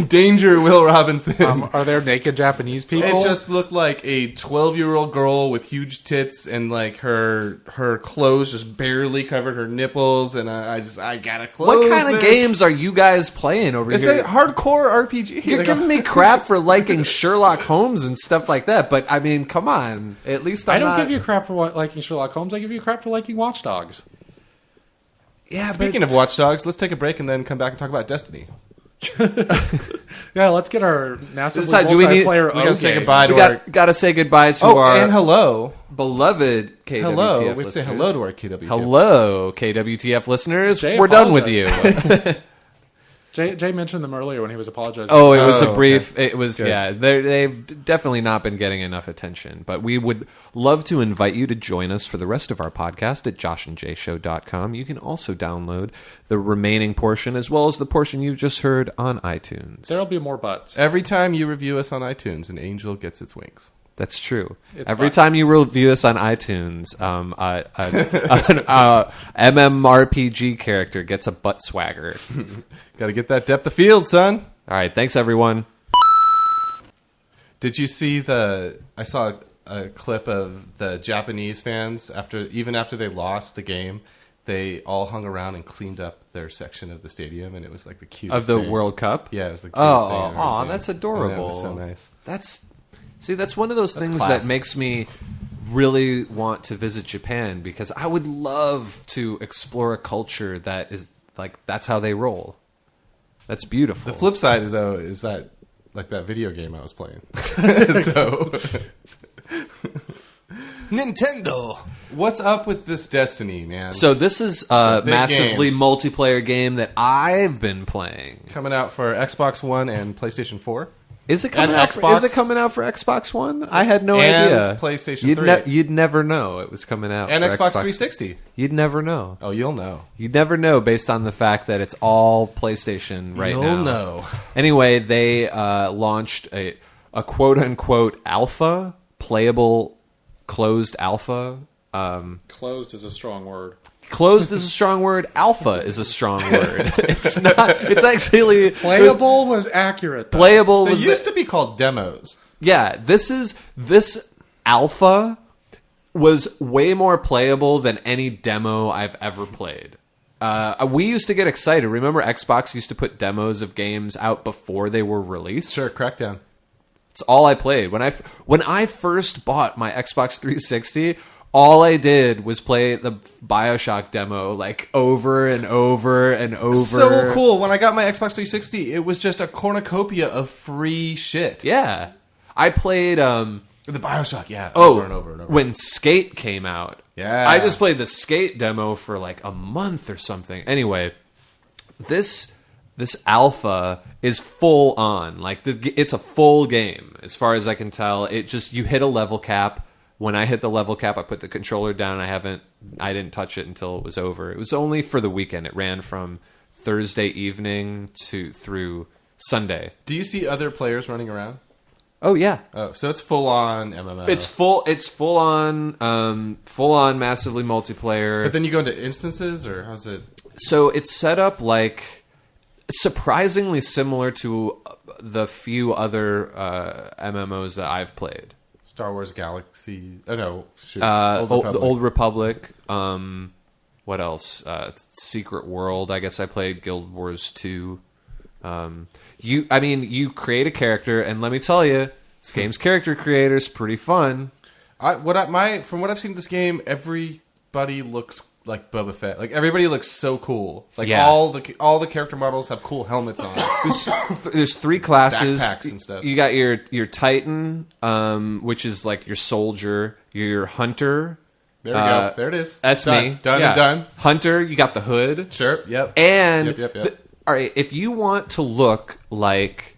Danger Will Robinson. Are there naked Japanese people? It just looked like a 12-year-old girl with huge tits and like her clothes just barely covered her nipples, and I gotta close. What kind of this. games are you guys playing over It's here? a hardcore RPG. You're Like, giving me crap for liking Sherlock Holmes and stuff like that, but I mean, come on. At least I I'm don't not... give you crap for liking Sherlock Holmes. I give you crap for liking Watch Dogs. Yeah, Speaking of Watch Dogs, let's take a break and then come back and talk about Destiny. Yeah, let's get our massively Decide, do we need- multiplayer. we gotta say game. goodbye to we our got to say goodbye to oh, our and hello, beloved KWTF hello. We'd listeners. say hello to our KWTF. Hello, KWTF listeners. Jay We're done with you. apologized. Jay mentioned them earlier when he was apologizing. Oh, it was a Oh, brief. okay. It was Good. They've definitely not been getting enough attention. But we would love to invite you to join us for the rest of our podcast at joshandjayshow.com. You can also download the remaining portion as well as the portion you just heard on iTunes. There'll be more butts. Every time you review us on iTunes, an angel gets its wings. That's true. It's Every fun. time you review us on iTunes, an MMORPG character gets a butt swagger. Got to get that depth of field, son. All right, thanks everyone. Did you see I saw a clip of the Japanese fans even after they lost the game. They all hung around and cleaned up their section of the stadium, and it was like the cutest Of the thing. World Cup? Yeah, it was the cutest thing. Oh, I've ever seen. that's And adorable. It was so nice. That's one of those things class. that makes me really want to visit Japan because I would love to explore a culture that is like that's how they roll. That's beautiful. The flip side is that like that video game I was playing. So Nintendo. what's up with this Destiny, man? So this is a big massively game. multiplayer game that I've been playing. Coming out for Xbox One and PlayStation 4. Is it coming And out? Xbox. Is it coming out for Xbox One? I had no And idea. PlayStation 3. You'd never know it was coming out. And for Xbox Xbox 360. You'd never know. Oh, you'll know. You'd never know based on the fact that it's all PlayStation right now. You'll know. Anyway, they launched a quote unquote alpha, playable closed alpha. Closed is a strong word. Closed is a strong word. Alpha is a strong word. It's not. It's actually Playable was accurate. Though. Playable They was used to be called demos. Yeah, this alpha was way more playable than any demo I've ever played. We used to get excited. Remember, Xbox used to put demos of games out before they were released. Sure, Crackdown. It's all I played when I first bought my Xbox 360. All I did was play the BioShock demo like over and over and over. So cool. When I got my Xbox 360, it was just a cornucopia of free shit. Yeah, I played. The BioShock, yeah. Oh, over and over and over. when Skate came out. Yeah. I just played the Skate demo for like a month or something. Anyway, this alpha is full on. Like it's a full game as far as I can tell. It just you hit a level cap. When I hit the level cap, I put the controller down. I didn't touch it until it was over. It was only for the weekend. It ran from Thursday evening through Sunday. Do you see other players running around? Oh yeah. Oh, so it's full on MMO. It's full on massively multiplayer. But then you go into instances, or how's it? So it's set up like surprisingly similar to the few other MMOs that I've played. Star Wars Galaxy. Oh no, shoot. The Old Republic. What else? Secret World. I guess I played Guild Wars 2. You create a character, and let me tell you, this game's character creator is pretty fun. From what I've seen of this game, everybody looks like Boba Fett. Like everybody looks so cool. Like Yeah. all the character models have cool helmets on. There's three classes. Backpacks and stuff. You got your Titan, which is like your soldier. Your Hunter. There we go. There it is. That's done. me. Done Yeah. and done. Hunter, you got the hood. Sure. Yep. And Yep. all right, if you want to look like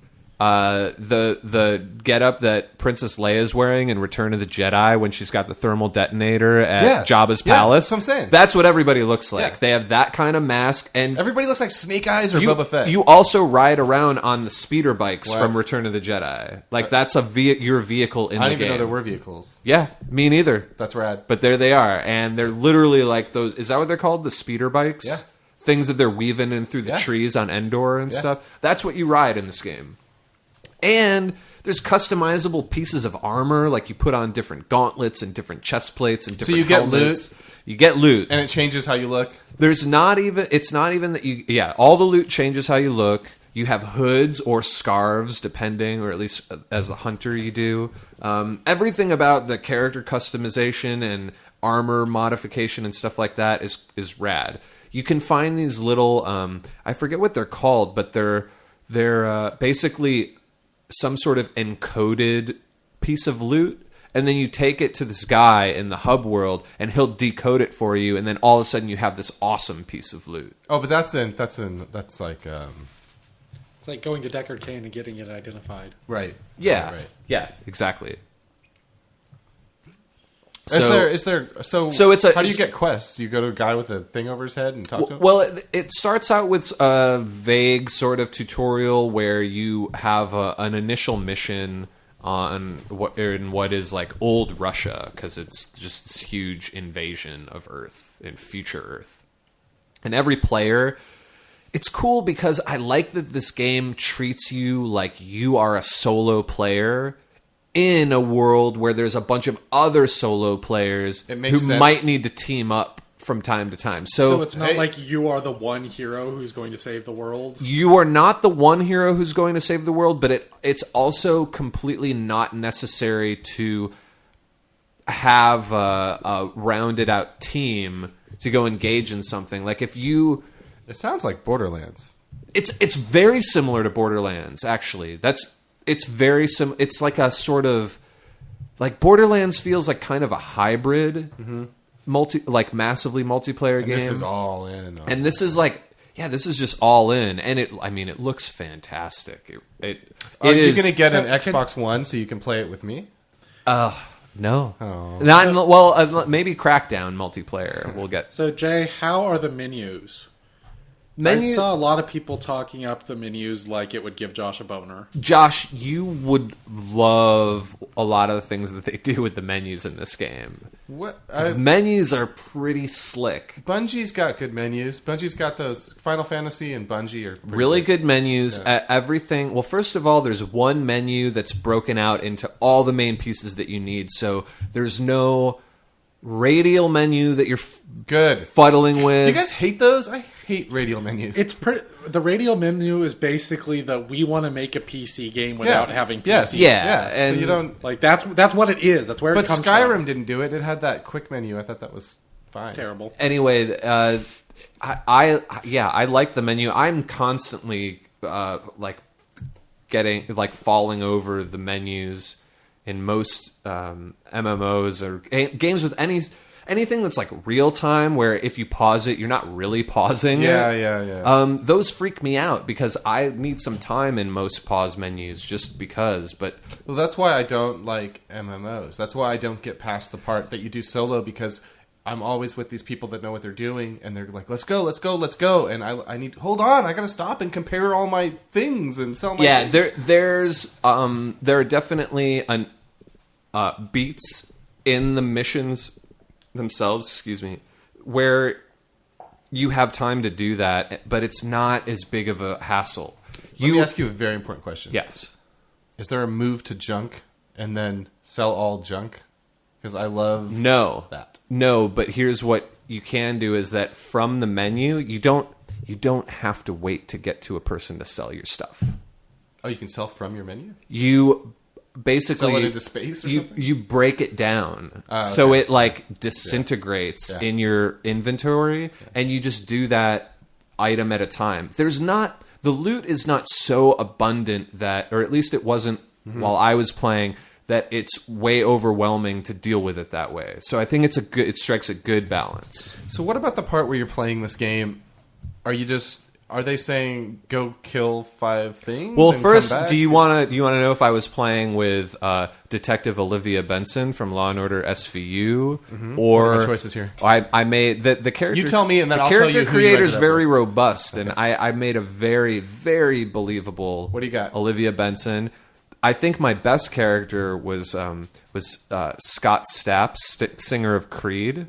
the getup that Princess Leia is wearing in Return of the Jedi when she's got the thermal detonator at Jabba's palace, that's what I'm saying. That's what everybody looks like. Yeah. They have that kind of mask, and Everybody looks like Snake Eyes or you, Boba Fett. you also ride around on the speeder bikes What? from Return of the Jedi. Like that's your vehicle in I the didn't game. even know there were vehicles. Yeah, me neither. That's rad. But there they are, and they're literally like those. Is that what they're called? The speeder bikes? Yeah. Things that they're weaving in through the Yeah. trees on Endor and Yeah. stuff. That's what you ride in this game. And there's customizable pieces of armor, like you put on different gauntlets and different chest plates and different you get helmets. loot? You get loot. And it changes how you look. It's not even that you, all the loot changes how you look. You have hoods or scarves, depending, or at least as a hunter you do. Everything about the character customization and armor modification and stuff like that is rad. You can find these little, I forget what they're called, but they're basically some sort of encoded piece of loot, and then you take it to this guy in the hub world, and he'll decode it for you, and then all of a sudden you have this awesome piece of loot. Oh, but that's like It's like going to Deckard Cain and getting it identified. Right. Yeah, Right. yeah, exactly. Is there so it's how do you get quests? You go to a guy with a thing over his head and talk to him? Well, it starts out with a vague sort of tutorial where you have an initial mission on what is like old Russia, because it's just this huge invasion of Earth in future Earth. And every player, it's cool because I like that this game treats you like you are a solo player in a world where there's a bunch of other solo players who sense. might need to team up from time to time. So it's not like you are the one hero who's going to save the world. You are not the one hero who's going to save the world, but it's also completely not necessary to have a rounded out team to go engage in something. Like if you... It sounds like Borderlands. It's very similar to Borderlands, actually. It's very it's like a sort of... Like Borderlands feels like kind of a hybrid massively multiplayer game. This is all in. And this is like, this is just all in, and it looks fantastic. Are you going to get an Xbox One so you can play it with me? No, Oh. maybe Crackdown multiplayer we'll get. So Jay, how are the menus? I saw a lot of people talking up the menus like it would give Josh a boner. Josh, you would love a lot of the things that they do with the menus in this game. What? The menus are pretty slick. Bungie's got good menus. Bungie's got those. Final Fantasy and Bungie are Really good menus. Everything. Well, first of all, there's one menu that's broken out into all the main pieces that you need. So there's no radial menu that you're good fuddling with. You guys hate those? I hate radial menus. It's the radial menu is basically we want to make a PC game without having PC. Yes. Yeah, So and you don't. Like that's what it is. That's where it But comes Skyrim from. didn't do it. It had that quick menu. I thought that was fine. Terrible. Anyway, I like the menu. I'm constantly falling over the menus in most MMOs or games with anything that's like real time, where if you pause it, you're not really pausing. Yeah. Those freak me out because I need some time in most pause menus just because. But Well, that's why I don't like MMOs. That's why I don't get past the part that you do solo, because I'm always with these people that know what they're doing, and they're like, let's go. And I need, hold on, I gotta stop and compare all my things and sell my things. There are definitely beats in the missions themselves, where you have time to do that, but it's not as big of a hassle. Let me ask you a very important question. Yes. Is there a move to junk and then sell all junk? Because I love that. No, but here's what you can do is that from the menu, you don't have to wait to get to a person to sell your stuff. Oh, you can sell from your menu? You basically sell it into space or something? You break it down. Okay. So it like disintegrates in your inventory, and you just do that item at a time. The loot is not so abundant that, or at least it wasn't while I was playing, that it's way overwhelming to deal with it that way. So I think it strikes a good balance. So what about the part where you're playing this game? Are they saying go kill 5 things? Well, and first, come back? do you want to know if I was playing with Detective Olivia Benson from Law and Order SVU, or What are my choices here? I made the character. You tell me, and then the I'll tell character you who you creator's ended up very with. robust, and I made a very, very believable. What do you got? Olivia Benson. I think my best character was Scott Stapp, singer of Creed,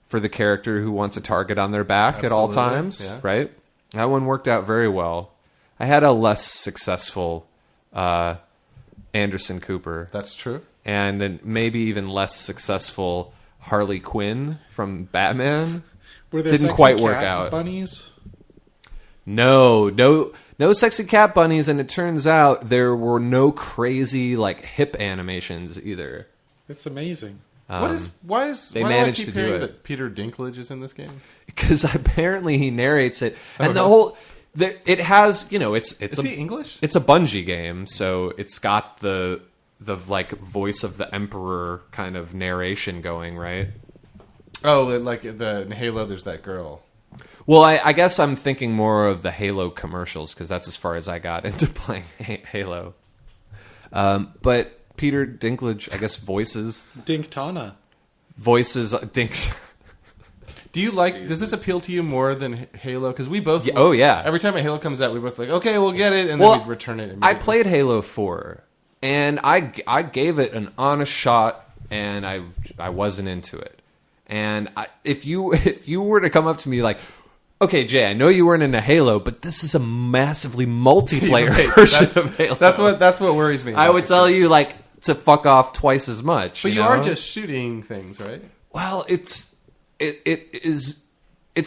for the character who wants a target on their back at all Absolutely, times. yeah. Right. That one worked out very well. I had a less successful Anderson Cooper. That's true. And then maybe even less successful Harley Quinn from Batman. Were there Didn't sexy quite work cat out. bunnies? No sexy cat bunnies, and it turns out there were no crazy like hip animations either. It's amazing. Why they do I managed keep to do hearing it. that Peter Dinklage is in this game? Because apparently he narrates it, and the whole it has it's Is he English? It's a Bungie game, so it's got the like voice of the Emperor kind of narration going, right? Oh, like in Halo, there's that girl. Well, I guess I'm thinking more of the Halo commercials because that's as far as I got into playing Halo. But Peter Dinklage, I guess, voices. Dinktana. Dink. Do you like? Does this appeal to you more than Halo? Because we both. Yeah, oh yeah. Every time a Halo comes out, we both like, okay, we'll get it, and then we return it. I played Halo 4, and I gave it an honest shot, and I wasn't into it. And if you were to come up to me like, okay, Jay, I know you weren't into Halo, but this is a massively multiplayer version of Halo. That's what worries me. I would tell you like to fuck off twice as much. But you know? are just shooting things, right? Well, it's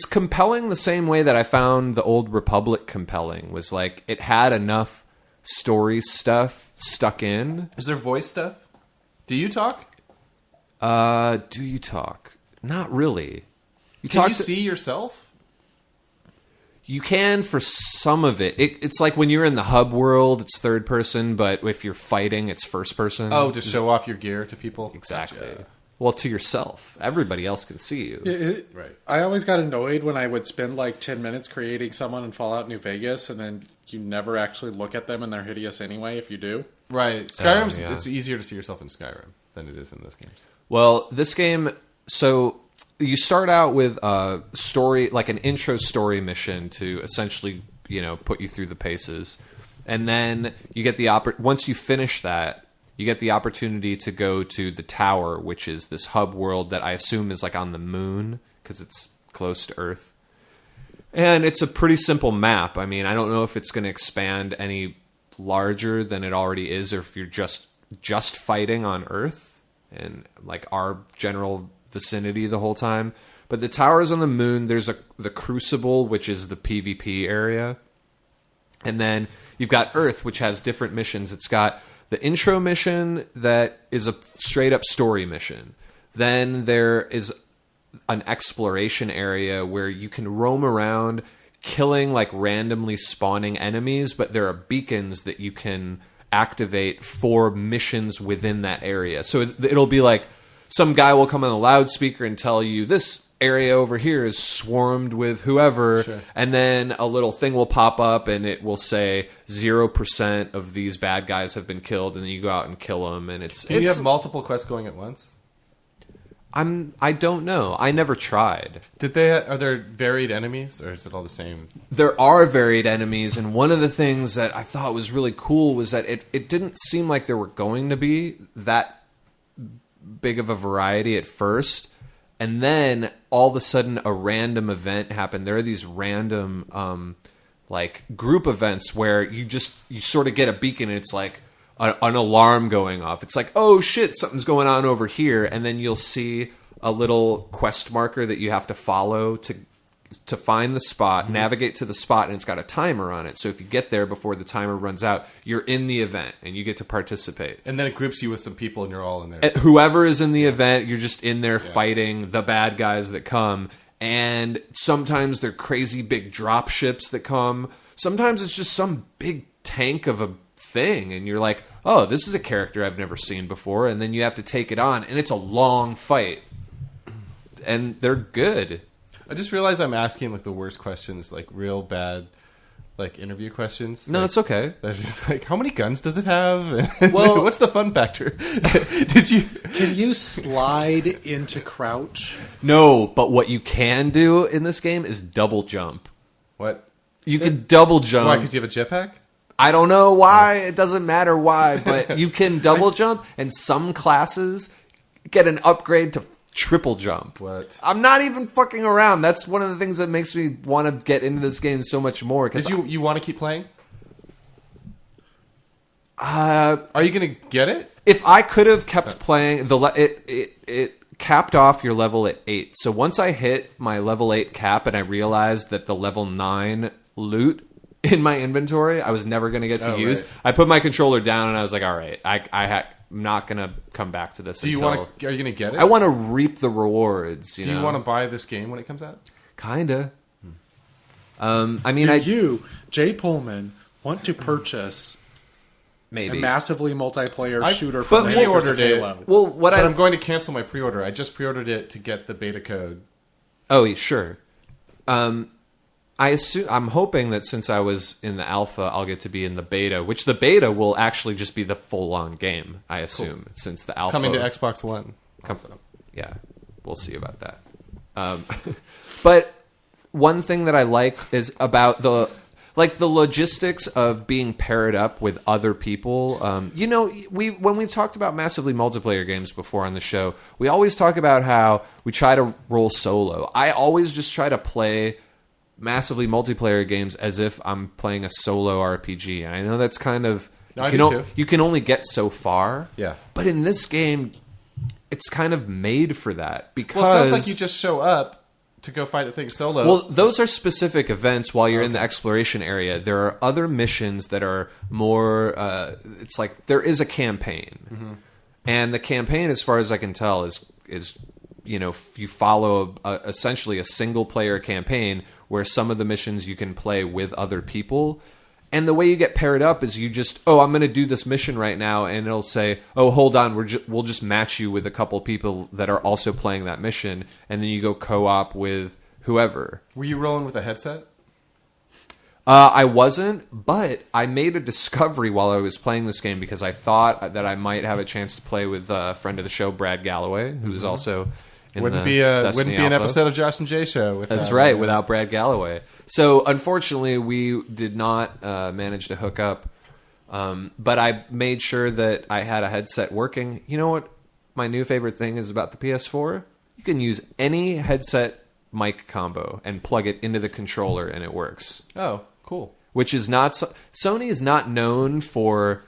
compelling the same way that I found the Old Republic compelling. Was like it had enough story stuff stuck in. Is there voice stuff? Do you talk? Do you talk? Not really. Can you see yourself? You can for some of it. It's like when you're in the hub world, it's third person, but if you're fighting, it's first person. Oh, to show off your gear to people? Exactly. Gotcha. Well, to yourself. Everybody else can see you. Right. I always got annoyed when I would spend like 10 minutes creating someone in Fallout New Vegas, and then you never actually look at them, and they're hideous anyway if you do. Right. Skyrim's yeah. It's easier to see yourself in Skyrim than it is in those games. Well, this game, so you start out with a story, like an intro story mission to essentially, put you through the paces. And then you get once you finish that, you get the opportunity to go to the tower, which is this hub world that I assume is like on the moon because it's close to Earth. And it's a pretty simple map. I mean, I don't know if it's going to expand any larger than it already is, or if you're just fighting on Earth and like our general vicinity the whole time. But the tower's on the moon. There's the Crucible, which is the PvP area. And then you've got Earth, which has different missions. It's got the intro mission that is a straight up story mission. Then there is an exploration area where you can roam around killing like randomly spawning enemies, but there are beacons that you can activate for missions within that area. So it'll be like some guy will come on a loudspeaker and tell you this area over here is swarmed with whoever, sure. And then a little thing will pop up and it will say 0% of these bad guys have been killed, and then you go out and kill them. And Can you have multiple quests going at once? I don't know. I never tried. Are there varied enemies, or is it all the same? There are varied enemies, and one of the things that I thought was really cool was that it didn't seem like there were going to be that big of a variety at first. And then all of a sudden a random event happened. There are these random like group events where you sort of get a beacon and it's like an alarm going off. It's like, oh shit, something's going on over here. And then you'll see a little quest marker that you have to follow to find the spot, navigate to the spot, and it's got a timer on it. So if you get there before the timer runs out, you're in the event and you get to participate. And then it groups you with some people and you're all in there. Whoever is in the event, you're just in there fighting the bad guys that come. And sometimes they're crazy big drop ships that come. Sometimes it's just some big tank of a thing. And you're like, oh, this is a character I've never seen before. And then you have to take it on. And it's a long fight. And they're good. I just realized I'm asking like the worst questions, like real bad, like interview questions. No, like, it's okay. That's just like, how many guns does it have? Well, what's the fun factor? Can you slide into crouch? No, but what you can do in this game is double jump. What? You can double jump. Why? Because you have a jetpack? I don't know why. It doesn't matter why, but you can double jump, and some classes get an upgrade to triple jump. What? I'm not even fucking around. That's one of the things that makes me want to get into this game so much more. Because you want to keep playing? Are you going to get it? If I could have kept playing, it capped off your level at 8. So once I hit my level 8 cap and I realized that the level 9 loot in my inventory I was never going to get to use, right. I put my controller down and I was like, all right, I'm not going to come back to this. Are you going to get it? I want to reap the rewards. Do you want to buy this game when it comes out? Kinda. I mean, you, Jay Pullman, want to purchase maybe a massively multiplayer shooter from the makers of Halo? Well, I'm going to cancel my pre-order. I just pre-ordered it to get the beta code. Oh, sure. I'm hoping that since I was in the alpha, I'll get to be in the beta, which the beta will actually just be the full-on game, I assume, since the alpha... Coming to Xbox One. Yeah, we'll see about that. But one thing that I liked is about the logistics of being paired up with other people. When we've talked about massively multiplayer games before on the show, we always talk about how we try to roll solo. I always just try to play massively multiplayer games as if I'm playing a solo RPG. And I know that's kind of... you can only get so far. Yeah. But in this game, it's kind of made for that. Because... Well, it sounds like you just show up to go fight a thing solo. Well, those are specific events while you're in the exploration area. There are other missions that are more... it's like there is a campaign. Mm-hmm. And the campaign, as far as I can tell, is you follow essentially a single-player campaign where some of the missions you can play with other people. And the way you get paired up is you just, I'm going to do this mission right now, and it'll say, hold on, we'll just match you with a couple people that are also playing that mission, and then you go co-op with whoever. Were you rolling with a headset? I wasn't, but I made a discovery while I was playing this game because I thought that I might have a chance to play with a friend of the show, Brad Galloway, who's also... Wouldn't be an episode of Josh and Jay show. That's right, without Brad Galloway. So unfortunately, we did not manage to hook up. But I made sure that I had a headset working. You know what my new favorite thing is about the PS4? You can use any headset mic combo and plug it into the controller, and it works. Oh, cool. Which is not... Sony is not known for...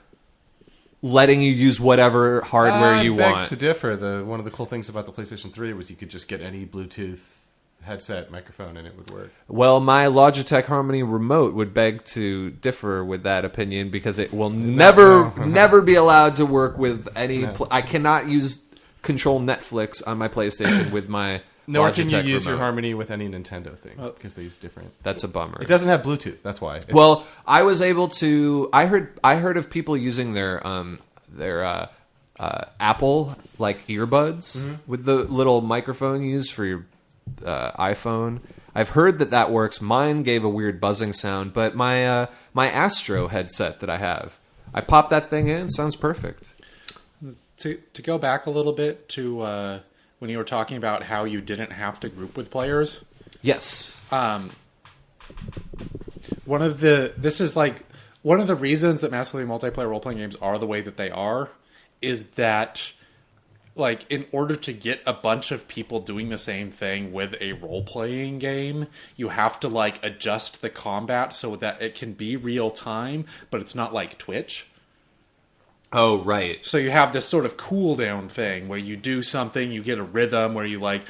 letting you use whatever hardware you want. To differ, one of the cool things about the PlayStation 3 was you could just get any Bluetooth headset microphone and it would work. Well, my Logitech Harmony remote would beg to differ with that opinion because it will never be allowed to work with any... I cannot control Netflix on my PlayStation with my Nor Logitech can you use remote. your Harmony with any Nintendo thing because they use different... That's a bummer. It doesn't have Bluetooth, that's why. Well, I was able to... I heard of people using their Apple earbuds with the little microphone you use for your iPhone. I've heard that works. Mine gave a weird buzzing sound, but my Astro headset that I have, I pop that thing in, sounds perfect. To go back a little bit to when you were talking about how you didn't have to group with players. Yes. One of the reasons that massively multiplayer role-playing games are the way that they are is that, in order to get a bunch of people doing the same thing with a role-playing game, you have to, adjust the combat so that it can be real-time, but it's not like Twitch. Oh, right. So you have this sort of cooldown thing where you do something, you get a rhythm where you,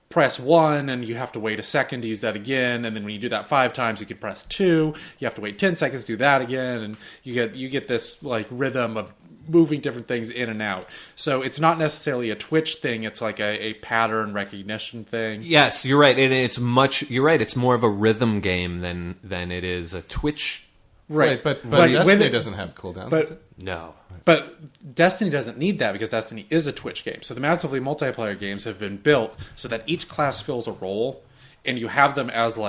press 1 and you have to wait a second to use that again, and then when you do that 5 times you can press 2, you have to wait 10 seconds to do that again, and you get this rhythm of moving different things in and out. So it's not necessarily a Twitch thing, it's a pattern recognition thing. Yes, you're right. You're right, it's more of a rhythm game than it is a Twitch. Right, but Destiny doesn't have cooldowns, does it? No. But Destiny doesn't need that because Destiny is a Twitch game. So the massively multiplayer games have been built so that each class fills a role, and you have them as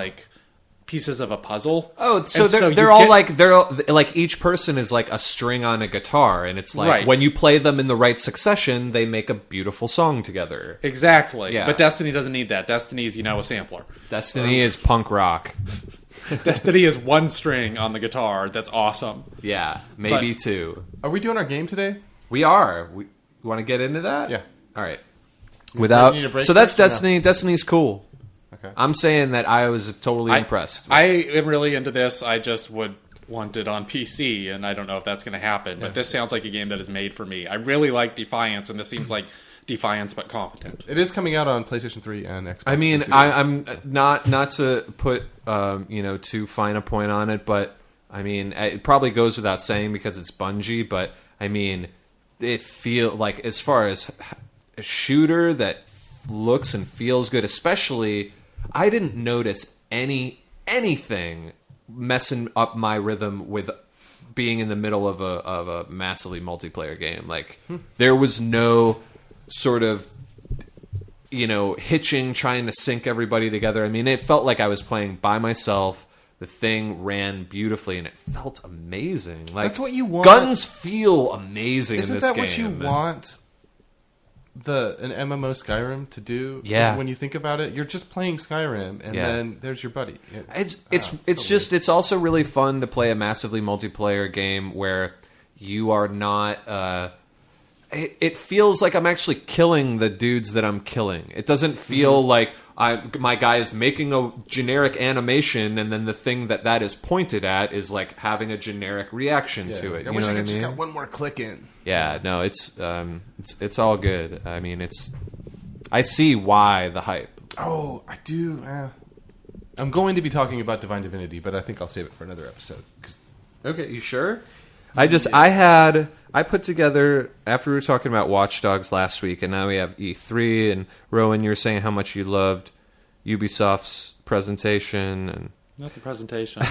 pieces of a puzzle. Oh, so they're each person is like a string on a guitar, and it's when you play them in the right succession, they make a beautiful song together. Exactly. Yeah. But Destiny doesn't need that. Destiny is, a sampler. Destiny is punk rock. Destiny is one string on the guitar. That's awesome. Yeah, maybe 2. Are we doing our game today? We are. You want to get into that? Yeah. All right. Need a break So that's first, Destiny. Destiny's cool. Okay. I'm saying that I was totally impressed. I am really into this. I just would want it on PC, and I don't know if that's going to happen. But this sounds like a game that is made for me. I really like Defiance, and this seems like Defiance but competent. It is coming out on PlayStation 3 and Xbox. I mean, I'm not to put too fine a point on it, but I mean, it probably goes without saying because it's Bungie. But I mean, it feels like as far as a shooter that looks and feels good, especially, I didn't notice anything messing up my rhythm with being in the middle of a massively multiplayer game. There was no sort of hitching, trying to sync everybody together. I mean, it felt like I was playing by myself. The thing ran beautifully, and it felt amazing. Like, that's what you want. Guns feel amazing in Isn't this that game. what you want an MMO Skyrim to do? Yeah. When you think about it, you're just playing Skyrim, and then there's your buddy. It's also really fun to play a massively multiplayer game where you are not. It feels like I'm actually killing the dudes that I'm killing. It doesn't feel like my guy is making a generic animation, and then the thing that is pointed at is like having a generic reaction to it. I You wish know I what I could just mean? got one more click in. Yeah, no, it's all good. I mean, I see why the hype. Oh, I do. I'm going to be talking about Divine Divinity, but I think I'll save it for another episode. Okay, you sure? I put together, after we were talking about Watch Dogs last week, and now we have E3, and Rowan, you were saying how much you loved Ubisoft's presentation. And Not the presentation.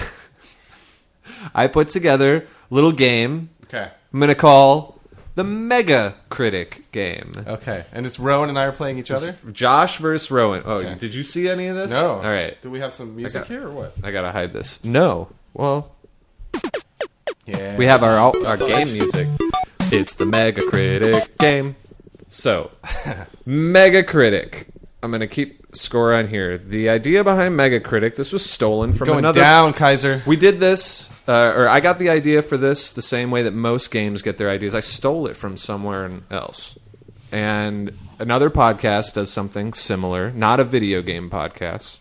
I put together a little game Okay. I'm going to call the Mega Critic game. Okay. And it's Rowan and I are playing each other? Josh versus Rowan. Oh, Okay. did you see any of this? No. All right. Do we have some music here or what? I got to hide this. No. Well, Yeah. we have our game music. It's the Mega Critic game. So, Mega Critic. I'm going to keep score on here. The idea behind Mega Critic, this was stolen from Going another... down, Kaiser. We did this, or I got the idea for this the same way that most games get their ideas. I stole it from somewhere else. And another podcast does something similar, not a video game podcast.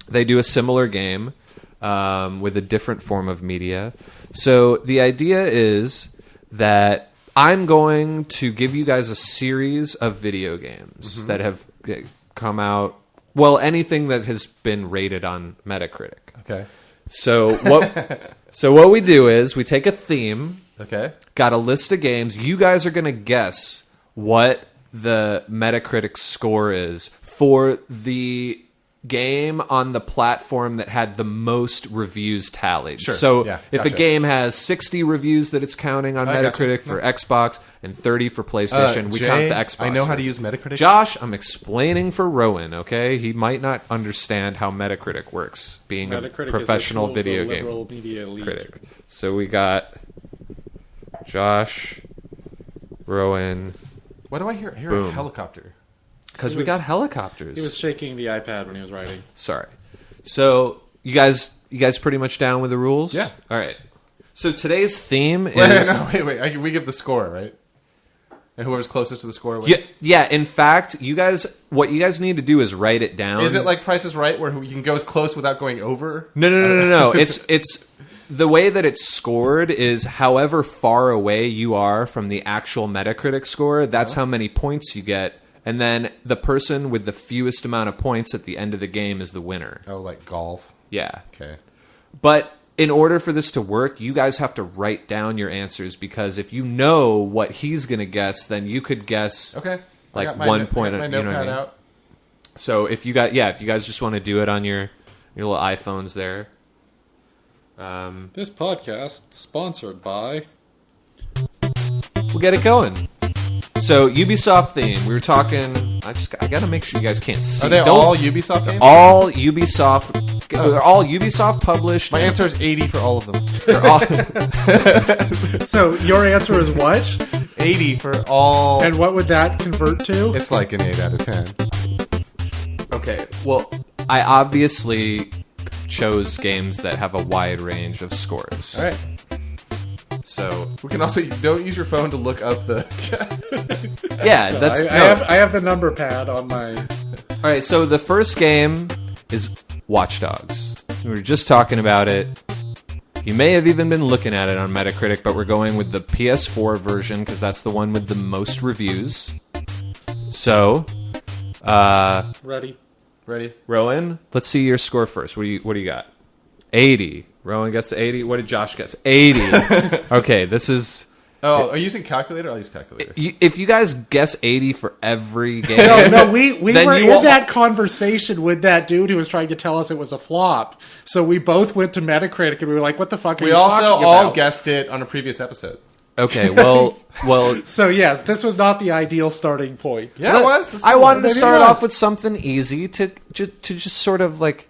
They do a similar game with a different form of media. So the idea is that I'm going to give you guys a series of video games that have come out. Well, anything that has been rated on Megacritic. Okay. So what we do is we take a theme, Okay. got a list of games. You guys are going to guess what the Metacritic score is for the game on the platform that had the most reviews tallied. Sure. So Yeah, if gotcha. a game has 60 reviews that it's counting on I gotcha. Metacritic for Xbox and 30 for PlayStation, we Jay, count the Xbox. I know how to version. use Metacritic. Josh, I'm explaining for Rowan, okay? He might not understand how Metacritic works, being Metacritic a professional is a tool of video the game liberal media elite. critic. So we got Josh, Rowan, Why do I hear a Boom. helicopter? because He we was- got helicopters. He was shaking the iPad when he was writing. Sorry. So you guys pretty much down with the rules? Yeah. All right. So today's theme is Wait. We give the score, right? And whoever's closest to the score wins. yeah. In fact, what you guys need to do is write it down. Is it like Price is Right, where you can go as close without going over? No. It's the way that it's scored is however far away you are from the actual Metacritic score. That's how many points you get, and then the person with the fewest amount of points at the end of the game is the winner. Oh, like golf. Yeah. Okay. But in order for this to work, you guys have to write down your answers, because if you know what he's going to guess, then you could guess Okay. like I got my 1 I point. got my You know what I notepad mean? out. So if you guys just want to do it on your little iPhones there. This podcast sponsored by. We'll get it going. So Ubisoft theme. We were talking. I got to make sure you guys can't see. Are they Don't- all Ubisoft games? all Ubisoft? They're all Ubisoft published. My answer is 80 for all of them. They're all, So your answer is what? 80 for all. And what would that convert to? It's like an 8 out of 10. okay. Well, I obviously chose games that have a wide range of scores. All right. So We can also don't use your phone to look up the. yeah, that's I have the number pad on my. all right. So the first game is Watch Dogs. We were just talking about it. You may have even been looking at it on Metacritic, but we're going with the PS4 version because that's the one with the most reviews. So, Ready? Ready? Rowan, let's see your score first. What do you got? 80. Rowan gets 80. What did Josh get? 80. Okay, this is. Oh, are you using calculator? I'll use calculator. If you guys guess 80 for every game, No, we Then were you in all- that conversation with that dude who was trying to tell us it was a flop. So we both went to Metacritic and we were like, "What the fuck are We you also talking all about?" guessed it on a previous episode. Okay, well, So yes, this was not the ideal starting point. Yeah, it was. That's I cool. wanted to Maybe it start was. off with something easy to just sort of like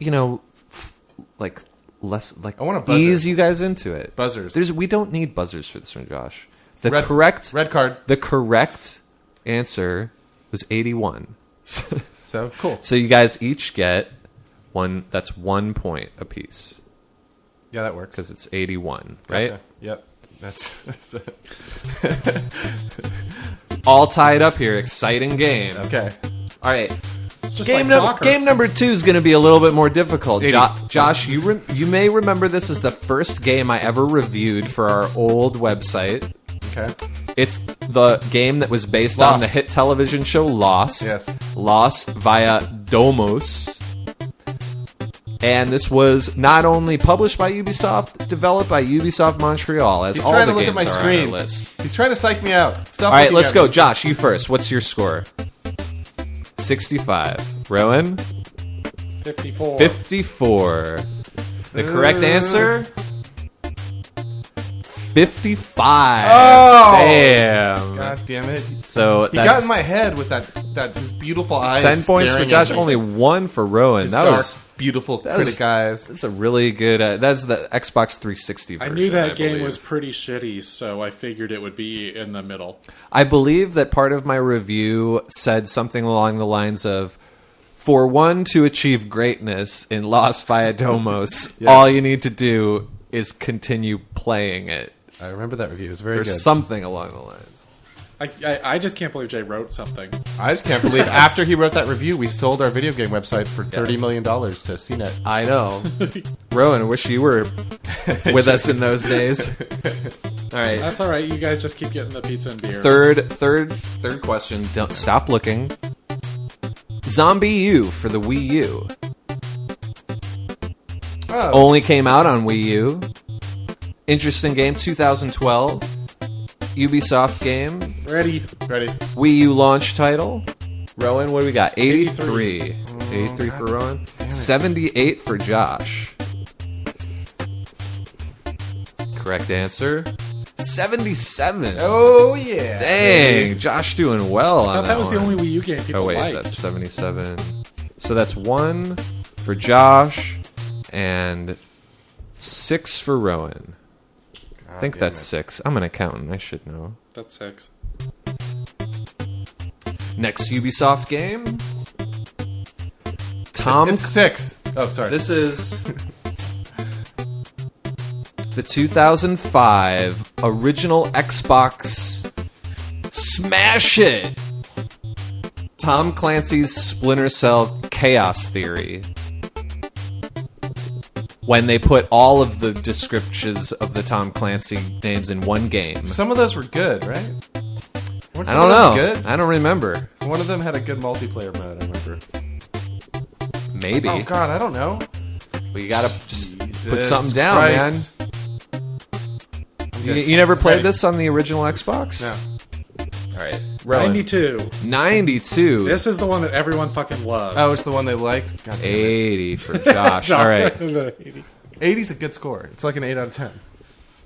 like less like I want a buzzer. ease you guys into it. Buzzers. We don't need buzzers for this one, Josh. The Red card. The correct answer was 81. So cool. So you guys each get one. That's 1 point apiece Yeah, that works. because it's 81, right? Gotcha. Yep. That's All tied up here. Exciting game. okay. All right. It's just Game, like soccer. game number 2 is going to be a little bit more difficult. 80. Josh, you may remember this as the first game I ever reviewed for our old website. Okay. It's the game that was based on Lost. the hit television show Lost. Yes. Lost via Domos. And this was not only published by Ubisoft, developed by Ubisoft Montreal, as He's all trying the to look games at my are on screen. our list. He's trying to psych me out. Stop. All right, looking let's at go. me. Josh, you first. What's your score? 65. Rowan? 54. 54. The correct answer? 55. Oh! Damn. God damn it. So He got that's in my head with his beautiful eyes. 10 points for staring Josh, at me. only 1 for Rowan. His That dark, was beautiful that was- critic eyes. that's a really good. That's the Xbox 360 I version. knew that game believe. was pretty shitty, so I figured it would be in the middle. I believe that part of my review said something along the lines of, "For one to achieve greatness in Lost via Domos, Yes. all you need to do is continue playing it." I remember that review. It was very Or good. something along the lines. I just can't believe Jay wrote something. I just can't believe after he wrote that review, we sold our video game website for $30 million to CNET. I know. Rowan, I wish you were with us in those days. All right. That's all right. You guys just keep getting the pizza and beer. Third question. Don't stop looking. Zombie U for the Wii U. Oh. Only came out on Wii U. Interesting game, 2012. Ubisoft game. Ready? Ready? Wii U launch title. Rowan, what do we got? 83. 83 for Rowan. 78 for Josh. Correct answer. 77. Oh, yeah. Dang, Josh doing well I on thought that was the one. only Wii U game people Oh wait, liked. that's 77. So that's 1 for Josh and 6 for Rowan. I think that's 6. I'm an accountant. I should know. That's 6. Next Ubisoft game. Tom. It's 6. Oh, sorry. This is the 2005 original Xbox smash hit. Tom Clancy's Splinter Cell Chaos Theory. When they put all of the descriptions of the Tom Clancy names in one game. Some of those were good, right? Weren't I some don't of those know. Good? I don't remember. One of them had a good multiplayer mode, I remember. Maybe. Oh, God, I don't know. Well, you gotta just put Jesus something down, Christ. man. Okay. You never played Ready. this on the original Xbox? No. All right. 92. 92. This is the one that everyone fucking loved. Oh, it's the one they liked? God damn it. 80 for Josh. All right. 80's a good score. It's like an 8 out of 10.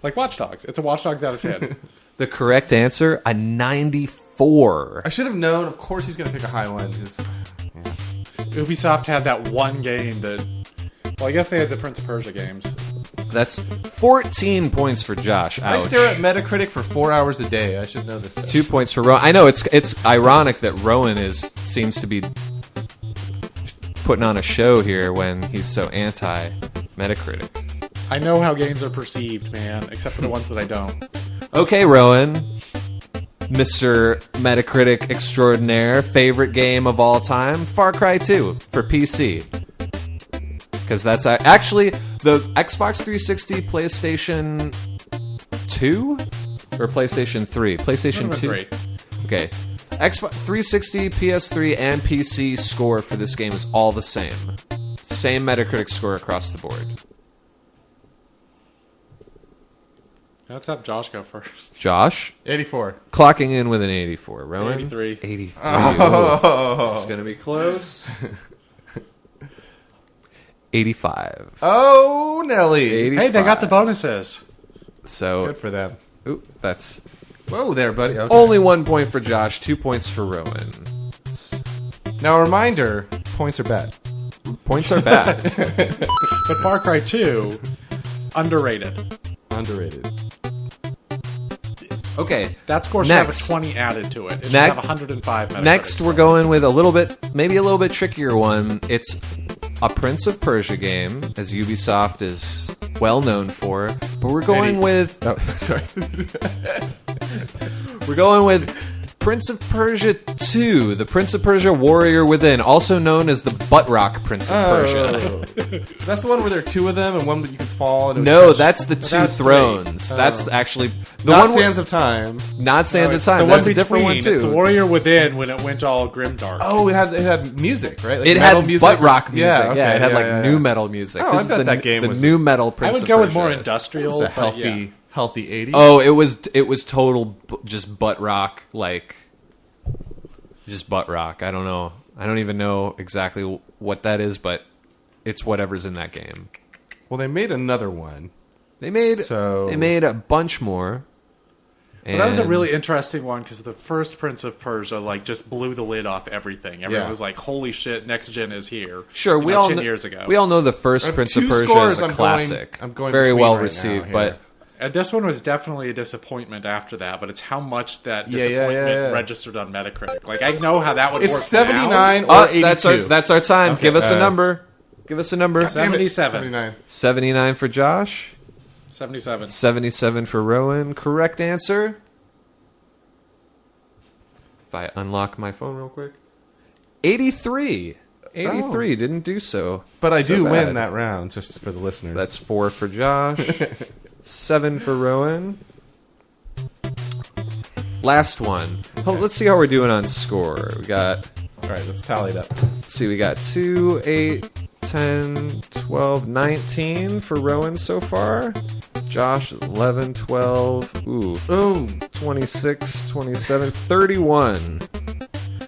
Like Watch Dogs. It's a Watch Dogs out of 10. The correct answer, a 94. I should have known. Of course he's going to pick a high one. Ubisoft had that one game that... Well, I guess they had the Prince of Persia games. That's 14 points for Josh. Ouch. I stare at Metacritic for 4 hours a day. I should know this stuff. 2 points for Rowan. I know it's ironic that Rowan seems to be putting on a show here when he's so anti Megacritic. I know how games are perceived, man, except for the ones that I don't. Okay, Rowan, Mr. Megacritic extraordinaire, favorite game of all time, Far Cry 2 for PC. Because that's actually the Xbox 360, PlayStation 2 or PlayStation 3? PlayStation Number 2. 3. Okay. Xbox 360, PS3, and PC score for this game is all the same. Same Metacritic score across the board. Let's have Josh go first. Josh, 84. clocking in with an 84. Rowan? 83. 83. Oh. It's going to be close. 85. Oh, Nelly. 85. Hey, they got the bonuses. So Good for them. Ooh, that's Whoa there, buddy. Okay. only 1 point for Josh, 2 points for Rowan. Now a reminder: points are bad. Points are bad. But Far Cry 2, underrated. Underrated. Okay. That score should have a Next. 20 added to it. It should Next- have 105 Metacritic. Next, we're going with maybe a little bit trickier one. It's a Prince of Persia game, as Ubisoft is well known for. But we're going with Oh, sorry. we're going with Prince of Persia 2, the Prince of Persia Warrior Within, also known as the Butt Rock Prince of Persia. That's the one where there are two of them and one that you can fall. And No, that's the Two that's Thrones. three. That's Oh. actually the not one. Sands of Time. Not Sands of The Time. one That's a between, different one it's the too. Warrior Within when it went all grimdark. Oh, it had music, right? Like It metal had music butt or- rock music. Yeah, okay, it had like yeah. new metal music. Oh, I This is bet the, that game the was- new metal I Prince would of go with Persia. more It industrial. was a but yeah. healthy 80s. Oh, it was total just butt rock, like just butt rock. I don't know. I don't even know exactly what that is, but it's whatever's in that game. Well, they made another one. They made So- a bunch more. But that was a And- really interesting one because the first Prince of Persia like just blew the lid off everything. Everyone Yeah. was like, "Holy shit, next gen is here!" Sure, You we know, all 10 kn- years ago. We all know the first Prince of two Persia scores is a I'm going- classic. I'm going very between well right received, now but here. And this one was definitely a disappointment after that, but it's how much that Yeah, yeah, disappointment yeah. registered on Metacritic. Like I know how that would work. It's 79 now. or 82. that's our time. Okay, Give us a uh, number. Give us a number. Damn it, 77. 79. 79 for Josh. 77. 77 for Rowan. Correct answer. If I unlock my phone real quick. 83. 83 didn't do so. But I so do bad. win that round, just for the listeners. That's 4 for Josh. 7 for Rowan. Last one. Oh, let's see how we're doing on score. We got, all right. Let's tally it up. let's see, we got 2, 8, 10, 12, 19 for Rowan so far. Josh, 11, 12, ooh, Oh, 26, 27, 31.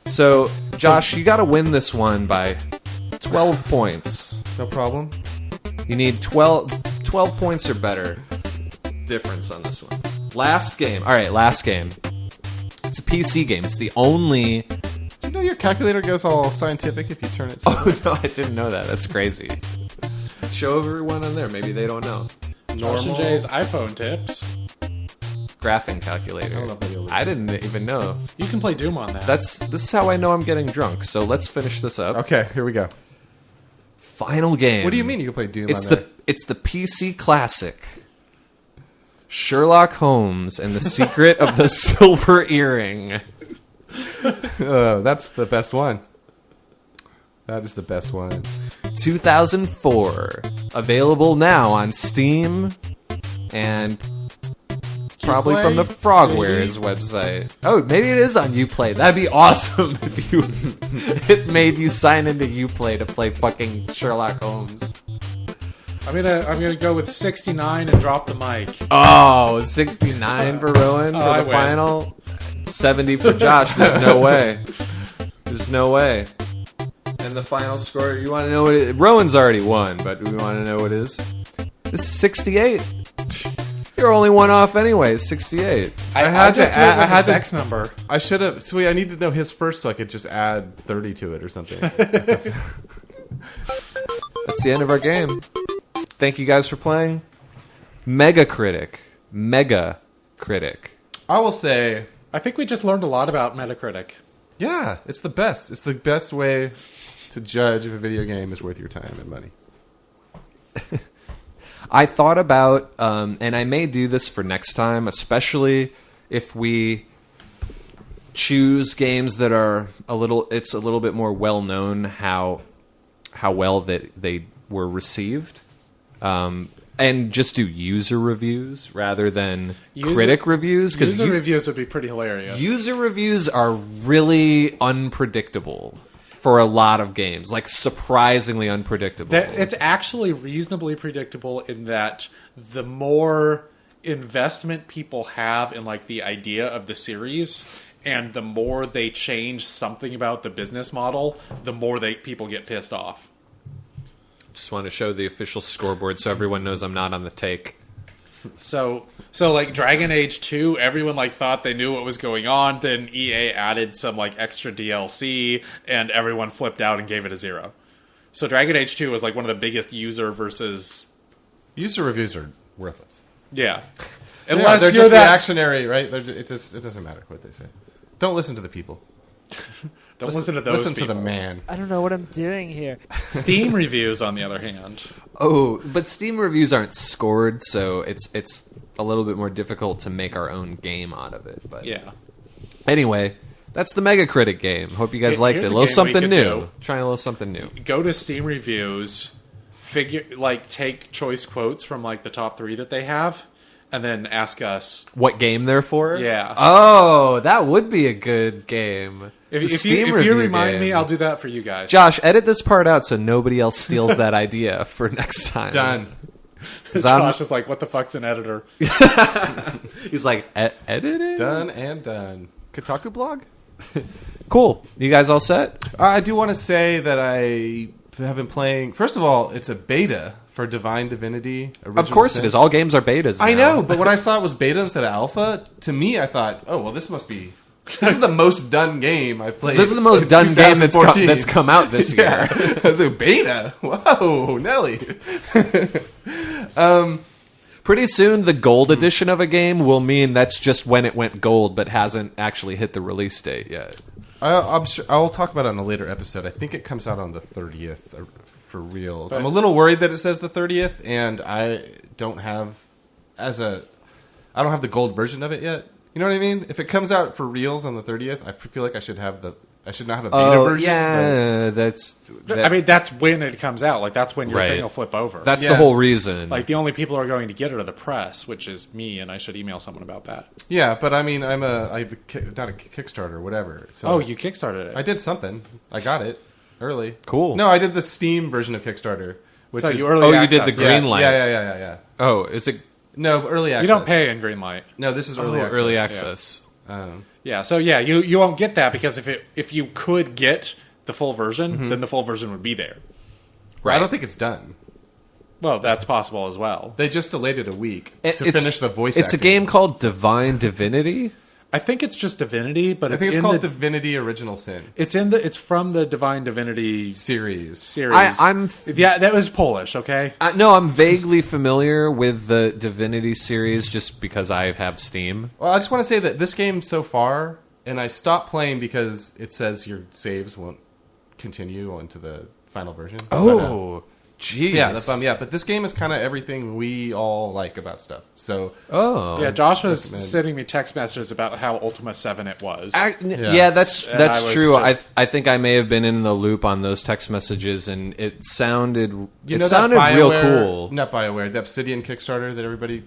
So, Josh, you got to win this one by 12 points. no problem. You need 12 points or better difference on this one. Last game. All right, last game. It's a PC game. It's the only... Do you know your calculator goes all scientific if you turn it? Oh, no, I didn't know that. That's crazy. Show everyone on there. Maybe they don't know. Josh and Jay's iPhone tips. Graphing calculator. don't know if they'll I didn't even know. You can play Doom on that. This is how I know I'm getting drunk. So let's finish this up. Okay, here we go. Final game. What do you mean you can play Doom It's on there? it's the PC classic. Sherlock Holmes and the Secret of the Silver Earring. That's the best one. That is the best one. 2004. Available now on Steam and probably Uplay, from the Frogwares website. Oh, maybe it is on Uplay. That'd be awesome if you it made you sign into Uplay to play fucking Sherlock Holmes. I'm gonna go with 69 and drop the mic. Oh, 69 for Rowan for I the win. final. 70 for Josh. There's no way. There's no way. And the final score, you want to know what it is? Rowan's already won, but we want to know what it is. It's 68. You're only one off anyway, 68. I had just to went add- with I had the to- sex number. I should have. Sweet, I need to know his first so I could just add 30 to it or something. That's the end of our game. Thank you guys for playing. Megacritic. Megacritic. I will say, I think we just learned a lot about Metacritic. yeah, it's the best. It's the best way to judge if a video game is worth your time and money. I thought about, and I may do this for next time, especially if we choose games that are it's a little bit more well known how well that they were received, and just do user reviews rather than critic reviews, because User reviews would be pretty hilarious. user reviews are really unpredictable for a lot of games, like surprisingly unpredictable. It's actually reasonably predictable in that the more investment people have in like the idea of the series, and the more they change something about the business model, the more people get pissed off. Just want to show the official scoreboard so everyone knows I'm not on the take. So like Dragon Age 2, everyone like thought they knew what was going on. Then EA added some like extra DLC, and everyone flipped out and gave it a 0. So Dragon Age 2 was like one of the biggest user reviews are worthless. yeah. Unless they're just reactionary, right? It doesn't matter what they say. Don't listen to the people. Don't listen to those Listen people. to the man. I don't know what I'm doing here. Steam reviews, on the other hand. Oh, but Steam reviews aren't scored, so it's a little bit more difficult to make our own game out of it. But Yeah. anyway, that's the Megacritic game. Hope you guys liked it. Here's A a little game we something could new. do. Trying a little something new. Go to Steam reviews, take choice quotes from like the top 3 that they have, and then ask us. What game they're for? Yeah. Oh, that would be a good game. If Steam you review remind me, game. I'll do that for you guys. Josh, edit this part out so nobody else steals that idea for next time. Done. 'Cause I'm- Josh is like, what the fuck's an editor? He's like, editing? Done and done. Kotaku blog? Cool. You guys all set? I do want to say that I have been playing. First of all, it's a beta for Divinity Original Of course Sin. it is. All games are betas I now. know, but when I saw it was beta instead of alpha, to me, I thought, oh, well, this must be. This is the most done game I've played. This is the most in done game that's 2014. come out this year. Yeah, I was like, beta. Whoa, Nelly. Pretty soon, the gold edition of a game will mean that's just when it went gold, but hasn't actually hit the release date yet. I'm sure I'll talk about it in a later episode. I think it comes out on the 30th for reals. I'm a little worried that it says the 30th, and I don't have the gold version of it yet. You know what I mean? If it comes out for reals on the 30th, I feel like I should not have a beta version. yeah, I mean, that's when it comes out. Like, that's when your Right. thing will flip over. that's yeah. the whole reason. like, the only people who are going to get it are the press, which is me, and I should email someone about that. Yeah, but I mean, not a Kickstarter, whatever. So Oh, you kickstarted it. I did something. I got it early. Cool. No, I did the Steam version of Kickstarter. Which So is, you early you did the access green it. light. Yeah. oh, is it No, early access. You don't pay in Greenlight. No, this is early access. early access? Yeah, so yeah, you won't get that because if you could get the full version, then the full version would be there. I don't think it's done. Well, that's possible as well. They just delayed it a week to It's- finish the voice It's a acting. game called Divine Divinity. I think it's just Divinity, but I think it's in called the, Divinity Original Sin it's from the Divine Divinity series. series. Yeah, that was Polish, okay? No, I'm vaguely familiar with the Divinity series just because I have Steam. Well, I just want to say that this game so far, and I stopped playing because it says your saves won't continue onto the final version. Oh, jeez. Yeah, but this game is kind of everything we all like about stuff. So, Oh. Yeah, Josh was sending me text messages about how Ultima 7 it was. Yeah, that's And I was true. just- I think I may have been in the loop on those text messages, and it sounded that sounded real BioWare- cool. Not BioWare, the Obsidian Kickstarter that everybody.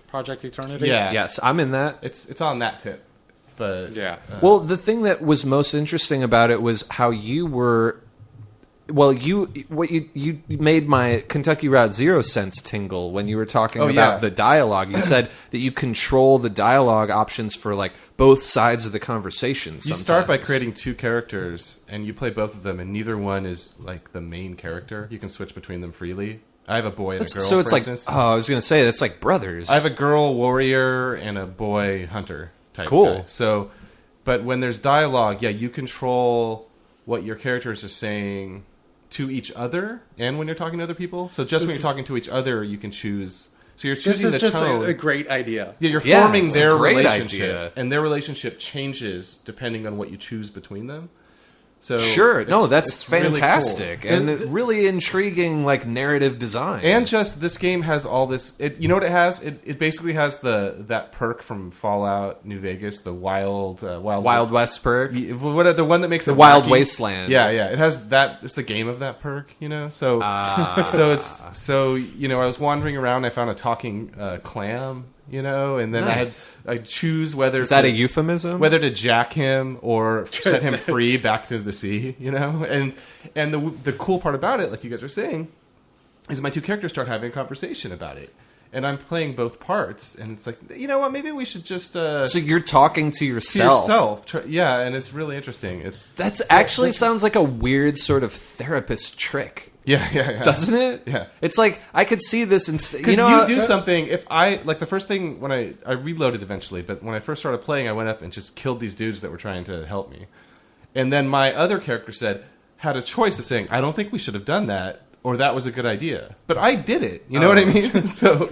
Project Eternity? Yeah, Yes, I'm in that. it's on that tip, but Yeah. Well, the thing that was most interesting about it was how you were. Well, you made my Kentucky Route Zero sense tingle when you were talking about yeah. the dialogue. You said that you control the dialogue options for like both sides of the conversation. You start by creating two characters, and you play both of them, and neither one is like the main character. You can switch between them freely. I have a boy and a girl. So it's for like, instance. I was going to say that's like brothers. I have a girl warrior and a boy hunter type. Cool. Guy. So, but when there's dialogue, yeah, you control what your characters are saying to each other, and when you're talking to other people. So just when you're talking to each other, you can choose. So you're This choosing is the just tone. a great idea. Yeah, you're Yeah, forming it's a their great relationship, idea. and their relationship changes depending on what you choose between them. So Sure, no, that's it's really cool. fantastic and really intriguing, like narrative design. And just this game has all this. You know what it has? It basically has that perk from Fallout New Vegas, the Wild West perk, What the one that makes the it Wild wacky? Wasteland. Yeah. It has that. It's the game of that perk, you know. So I was wandering around. I found a talking clam, you know, and then Nice. I choose whether Is that a euphemism? whether to jack him or set him free back to the sea, you know? And the cool part about it, like you guys were saying, is my two characters start having a conversation about it. And I'm playing both parts, and it's like, you know what, maybe we should just... So you're talking to to yourself. yourself. Yeah, and it's really interesting. That's actually sounds like a weird sort of therapist trick. Yeah. doesn't it? Yeah. It's like I could see this, Because you do something. If I like the first thing when I reloaded eventually, but when I first started playing, I went up and just killed these dudes that were trying to help me, and then my other character had a choice of saying, "I don't think we should have done that," or "That was a good idea," but I did it. You know what I mean? So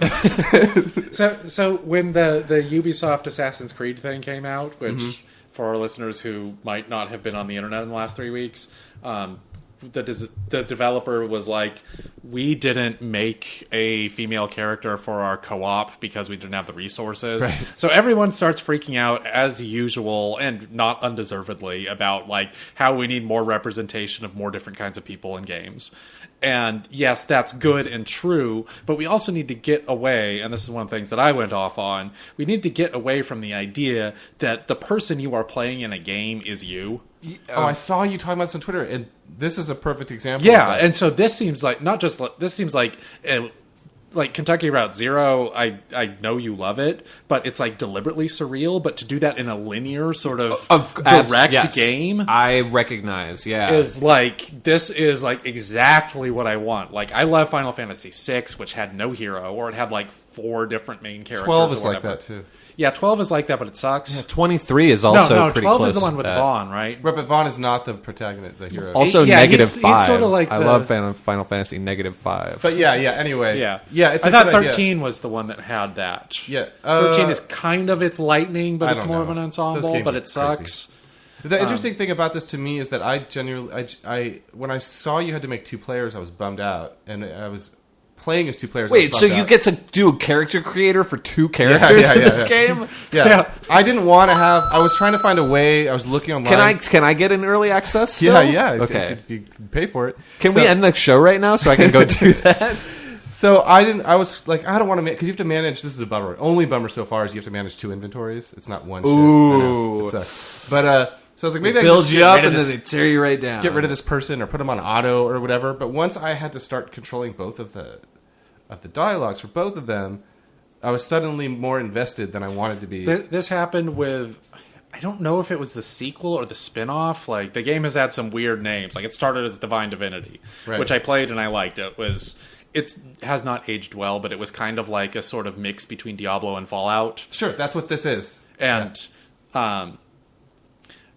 when the Ubisoft Assassin's Creed thing came out, which for our listeners who might not have been on the internet in the last 3 weeks, the developer was like, we didn't make a female character for our co-op because we didn't have the resources. Right. So everyone starts freaking out as usual, and not undeservedly, about like how we need more representation of more different kinds of people in games. And yes, that's good and true, but we also need to get away, and this is one of the things that I went off on, we need to get away from the idea that the person you are playing in a game is you. I saw you talking about this on Twitter, and this is a perfect example. Yeah, of that. and so this seems like like Kentucky Route Zero. I know you love it, but it's like deliberately surreal. But to do that in a linear sort of direct game, I recognize. Yeah, is like this is like exactly what I want. Like I love Final Fantasy VI, which had no hero, or it had like 4 different main characters. 12 is or like whatever. that too. Yeah, 12 is like that, but it sucks. Yeah, 23 is also no, pretty 12 close is the one to with that. Vaughn, right? Right, but Vaughn is not the protagonist, the hero. Also, Yeah, negative he's 5. sort of like I the- love Final Fantasy -5. But yeah. Anyway, Yeah, It's I a thought good idea. 13 was the one that had that. Yeah, 13 is kind of its lightning, but I it's don't more of know. an Those ensemble. games But are it sucks. The interesting thing about this to me is that I genuinely, I when I saw you had to make 2 players, I was bummed out, and I was playing as 2 players. I was Wait, so bummed you out. get to do a character creator for 2 characters in this game? Yeah. I didn't want to have. I was trying to find a way. I was looking online. Can I get an early access? Still? Yeah. Okay. If you pay for it. Can we end the show right now so I can go do that? So I didn't. I was like, I don't want to because you have to manage. This is a bummer. Only bummer so far is you have to manage 2 inventories. It's not one. Ooh. Shit. So I was like, maybe I can Build just you get up rid of and then this- they tear you right down. get rid of this person or put them on auto or whatever. But once I had to start controlling both of the dialogues for both of them, I was suddenly more invested than I wanted to be. This happened with, I don't know if it was the sequel or the spin-off. Like, the game has had some weird names. Like, it started as Divine Divinity, Right. which I played and I liked. It has not aged well, but it was kind of like a sort of mix between Diablo and Fallout. Sure, that's what this is. And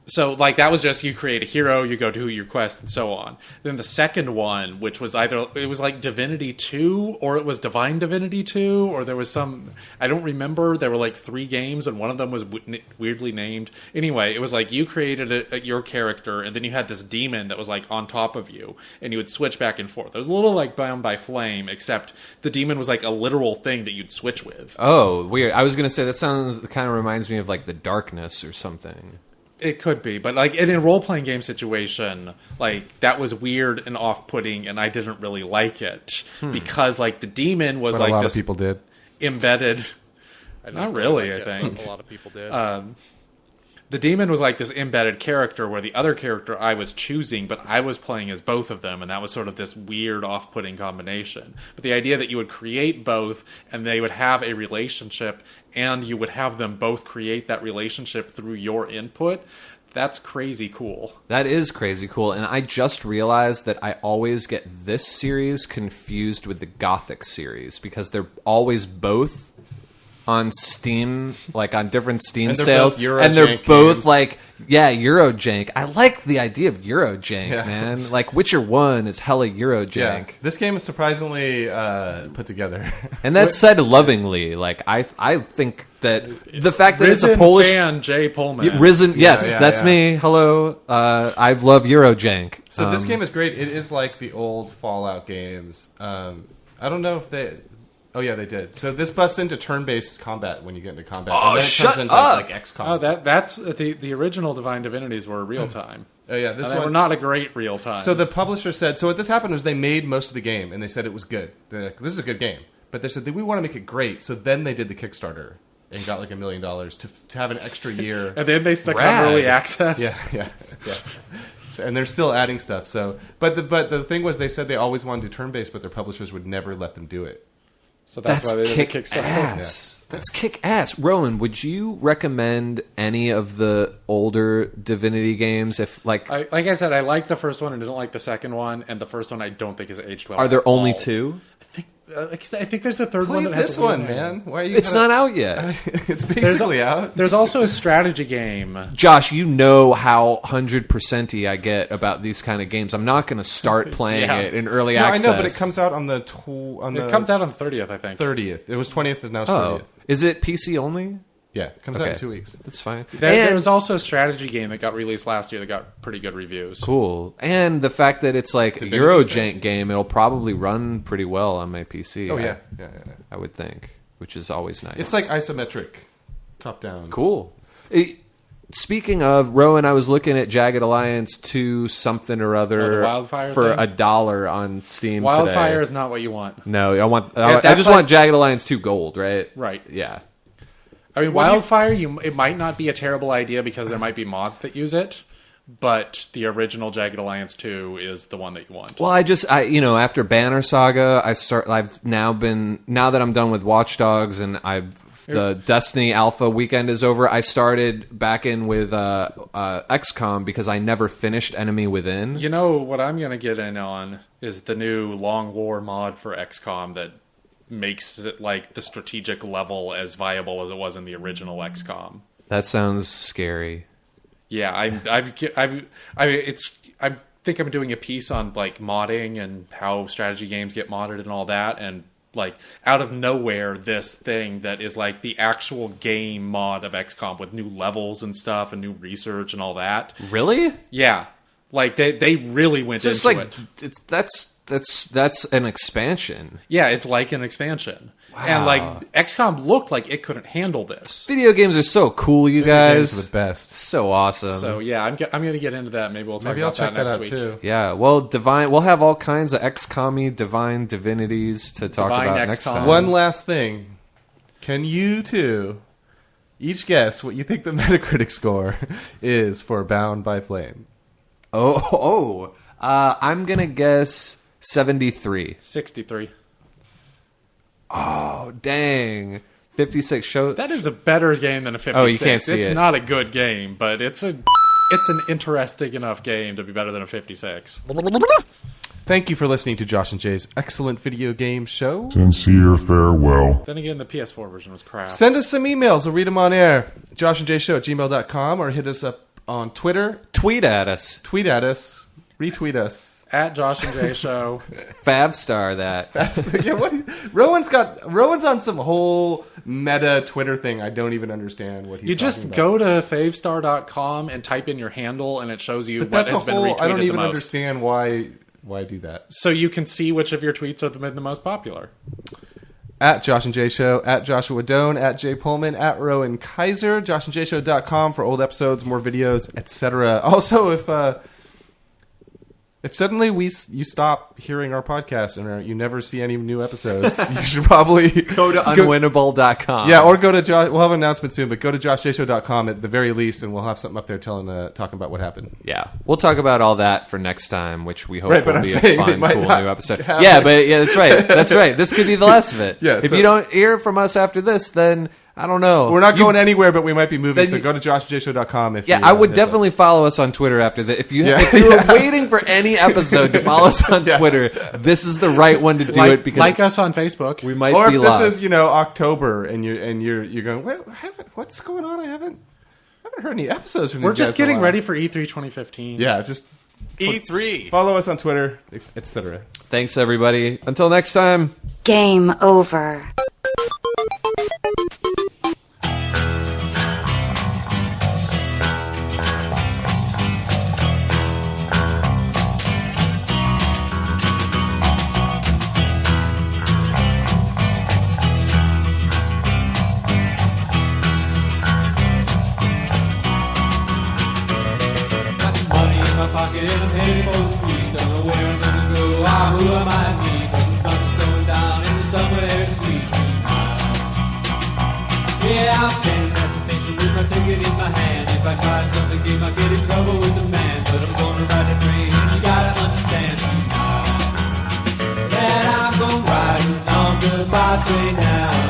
so, like, that was just you create a hero, you go do your quest, and so on. Then the second one, which was it was like Divinity 2, or it was Divine Divinity 2, or there was some, I don't remember. There were like 3 games, and one of them was weirdly named. Anyway, it was like you created your character, and then you had this demon that was like on top of you, and you would switch back and forth. It was a little like Bound by Flame, except the demon was like a literal thing that you'd switch with. Oh, weird. I was going to say, that kind of reminds me of like The Darkness or something. It could be, but like in a role-playing game situation, like that was weird and off-putting, and I didn't really like it because like the demon was But like a lot this of people did. embedded. Not really, I think. A lot of people did. The demon was like this embedded character where the other character I was choosing, but I was playing as both of them, and that was sort of this weird off-putting combination. But the idea that you would create both and they would have a relationship and you would have them both create that relationship through your input, that's crazy cool. That is crazy cool, and I just realized that I always get this series confused with the Gothic series because they're always both on Steam, like on different Steam And they're sales, both Euro and they're jank both games. like, Eurojank. I like the idea of Eurojank, man. Like Witcher 1 is hella Eurojank. Yeah. This game is surprisingly put together. And that's said lovingly. Like I think that the fact that it's a Risen Polish fan Jay Pullman. Risen, yes, yeah, that's yeah. me. Hello, I love Eurojank. So this game is great. It is like the old Fallout games. I don't know if they... Oh, yeah, they did. So this busts into turn-based combat when you get into combat. Oh, and then it shut turns into up! like XCOM. Oh, that's the original Divine Divinities were real time. Oh, yeah, this And they one... were not a great real time. So the publisher said... So what this happened was they made most of the game, and they said it was good. They're like, this is a good game. But they said, we want to make it great. So then they did the Kickstarter and got like $1 million to have an extra year. and then they stuck Rad. on early access. Yeah. So, and they're still adding stuff. So, but the thing was, they said they always wanted to do turn-based, but their publishers would never let them do it. So that's why they did the kick Kickstarter. ass. That's kick ass. Rowan, would you recommend any of the older Divinity games? If like I said, I like the first one and didn't like the second one, and the first one I don't think is aged well. are there at only all. two? I think there's a third Play one that has this a weird one, name. man. Why are you? It's not out yet. It's basically out. There's also a strategy game. Josh, you know how 100%y I get about these kind of games. I'm not going to start playing Yeah. it in early No, access. I know, but it comes out on the It comes out on the 30th, I think. 30th. It was 20th, and now it's Oh, 30th. is it PC only? Yeah, it comes out Okay. in 2 weeks. That's fine. There And- was also a strategy game that got released last year that got pretty good reviews. Cool. And the fact that it's like a Divinity Eurojank expansion. game, it'll probably run pretty well on my PC. Oh yeah. I would think, which is always nice. It's like isometric, top down. cool. Speaking of Rowan, I was looking at Jagged Alliance 2 something or other the Wildfire for thing? $1 on Steam Wildfire today. is not what you want. No, I want. Yeah, I that's just like- want Jagged Alliance 2 Gold, right? Right. Yeah. I mean, Wildfire, it might not be a terrible idea because there might be mods that use it, but the original Jagged Alliance 2 is the one that you want. Well, after Banner Saga, now that I'm done with Watch Dogs and the Destiny Alpha weekend is over, I started back in with XCOM because I never finished Enemy Within. You know what I'm going to get in on is the new Long War mod for XCOM that makes it like the strategic level as viable as it was in the original XCOM. That sounds scary. Yeah, I think I'm doing a piece on like modding and how strategy games get modded and all that, and like out of nowhere, this thing that is like the actual game mod of XCOM with new levels and stuff and new research and all that. Really? Yeah, like they really went So into it's like that's an expansion. Yeah, it's like an expansion. And like XCOM looked like it couldn't handle this. Video games are so cool, you guys. Games are the best. So awesome. So yeah, I'm going to get into that. Maybe we'll talk Maybe I'll about check that that next out week. too. Yeah, well, we'll have all kinds of XCOM-y divine divinities to talk Divine about next XCOM. time. One last thing. Can you two each guess what you think the Metacritic score is for Bound by Flame? I'm gonna guess 73. 63. Oh, dang. 56. Show That is a better game than a 56. Oh, you can't see it's it. not a good game, but it's an interesting enough game to be better than a 56. Thank you for listening to Josh and Jay's excellent video game show. Sincere farewell. Then again, the PS4 version was crap. Send us some emails. We'll read them on air. JoshandJShow@gmail.com, or hit us up on Twitter. tweet at us. Tweet at us. Retweet us. At Josh and Jay Show. Favstar that. Yeah, Rowan's on some whole meta Twitter thing. I don't even understand what he's You just talking about. go to favestar.com and type in your handle, and it shows you But what that's has a been whole. retweeted I don't even the most. understand why do that. So you can see which of your tweets have been the most popular. At Josh and Jay Show, at Joshua Doan, at Jay Pullman, at Rowan Kaiser, joshandjayshow.com for old episodes, more videos, etc. Also, if suddenly you stop hearing our podcast and you never see any new episodes, you should probably Go to unwinnable.com. Yeah, or go to Josh. We'll have an announcement soon, but go to joshjayshow.com at the very least, and we'll have something up there talking about what happened. Yeah, we'll talk about all that for next time, which we hope Right, but will I'm be saying a it fun, might cool not new episode. have, Yeah, like- but yeah, that's right. That's right. This could be the last of it. Yeah, if so- you don't hear from us after this, then I don't know. We're not going anywhere, but we might be moving. Then So you- go to joshjayshow.com if Yeah, you, I would miss us. definitely follow us on Twitter after that. If you Yeah. if you were waiting for any episode to follow us on Twitter, this is the right one to do it because like us on Facebook. we might Or be if this lost. is October and you're going, what's going on? I haven't heard any episodes from these We're just guys in a getting while." ready for E3 2015. Yeah, just E3. follow us on Twitter, etc. Thanks everybody. Until next time. Game over. Money in my pocket and I'm headed for the street. Don't know where I'm gonna go, who I might meet. But the sun's going down and the somewhere sweet tonight. Yeah, I'm standing at the station with my ticket in my hand. If I try something game, I get in trouble with the man. But I'm gonna ride the train and you gotta understand tonight that I'm gonna ride on goodbye. Broadway now.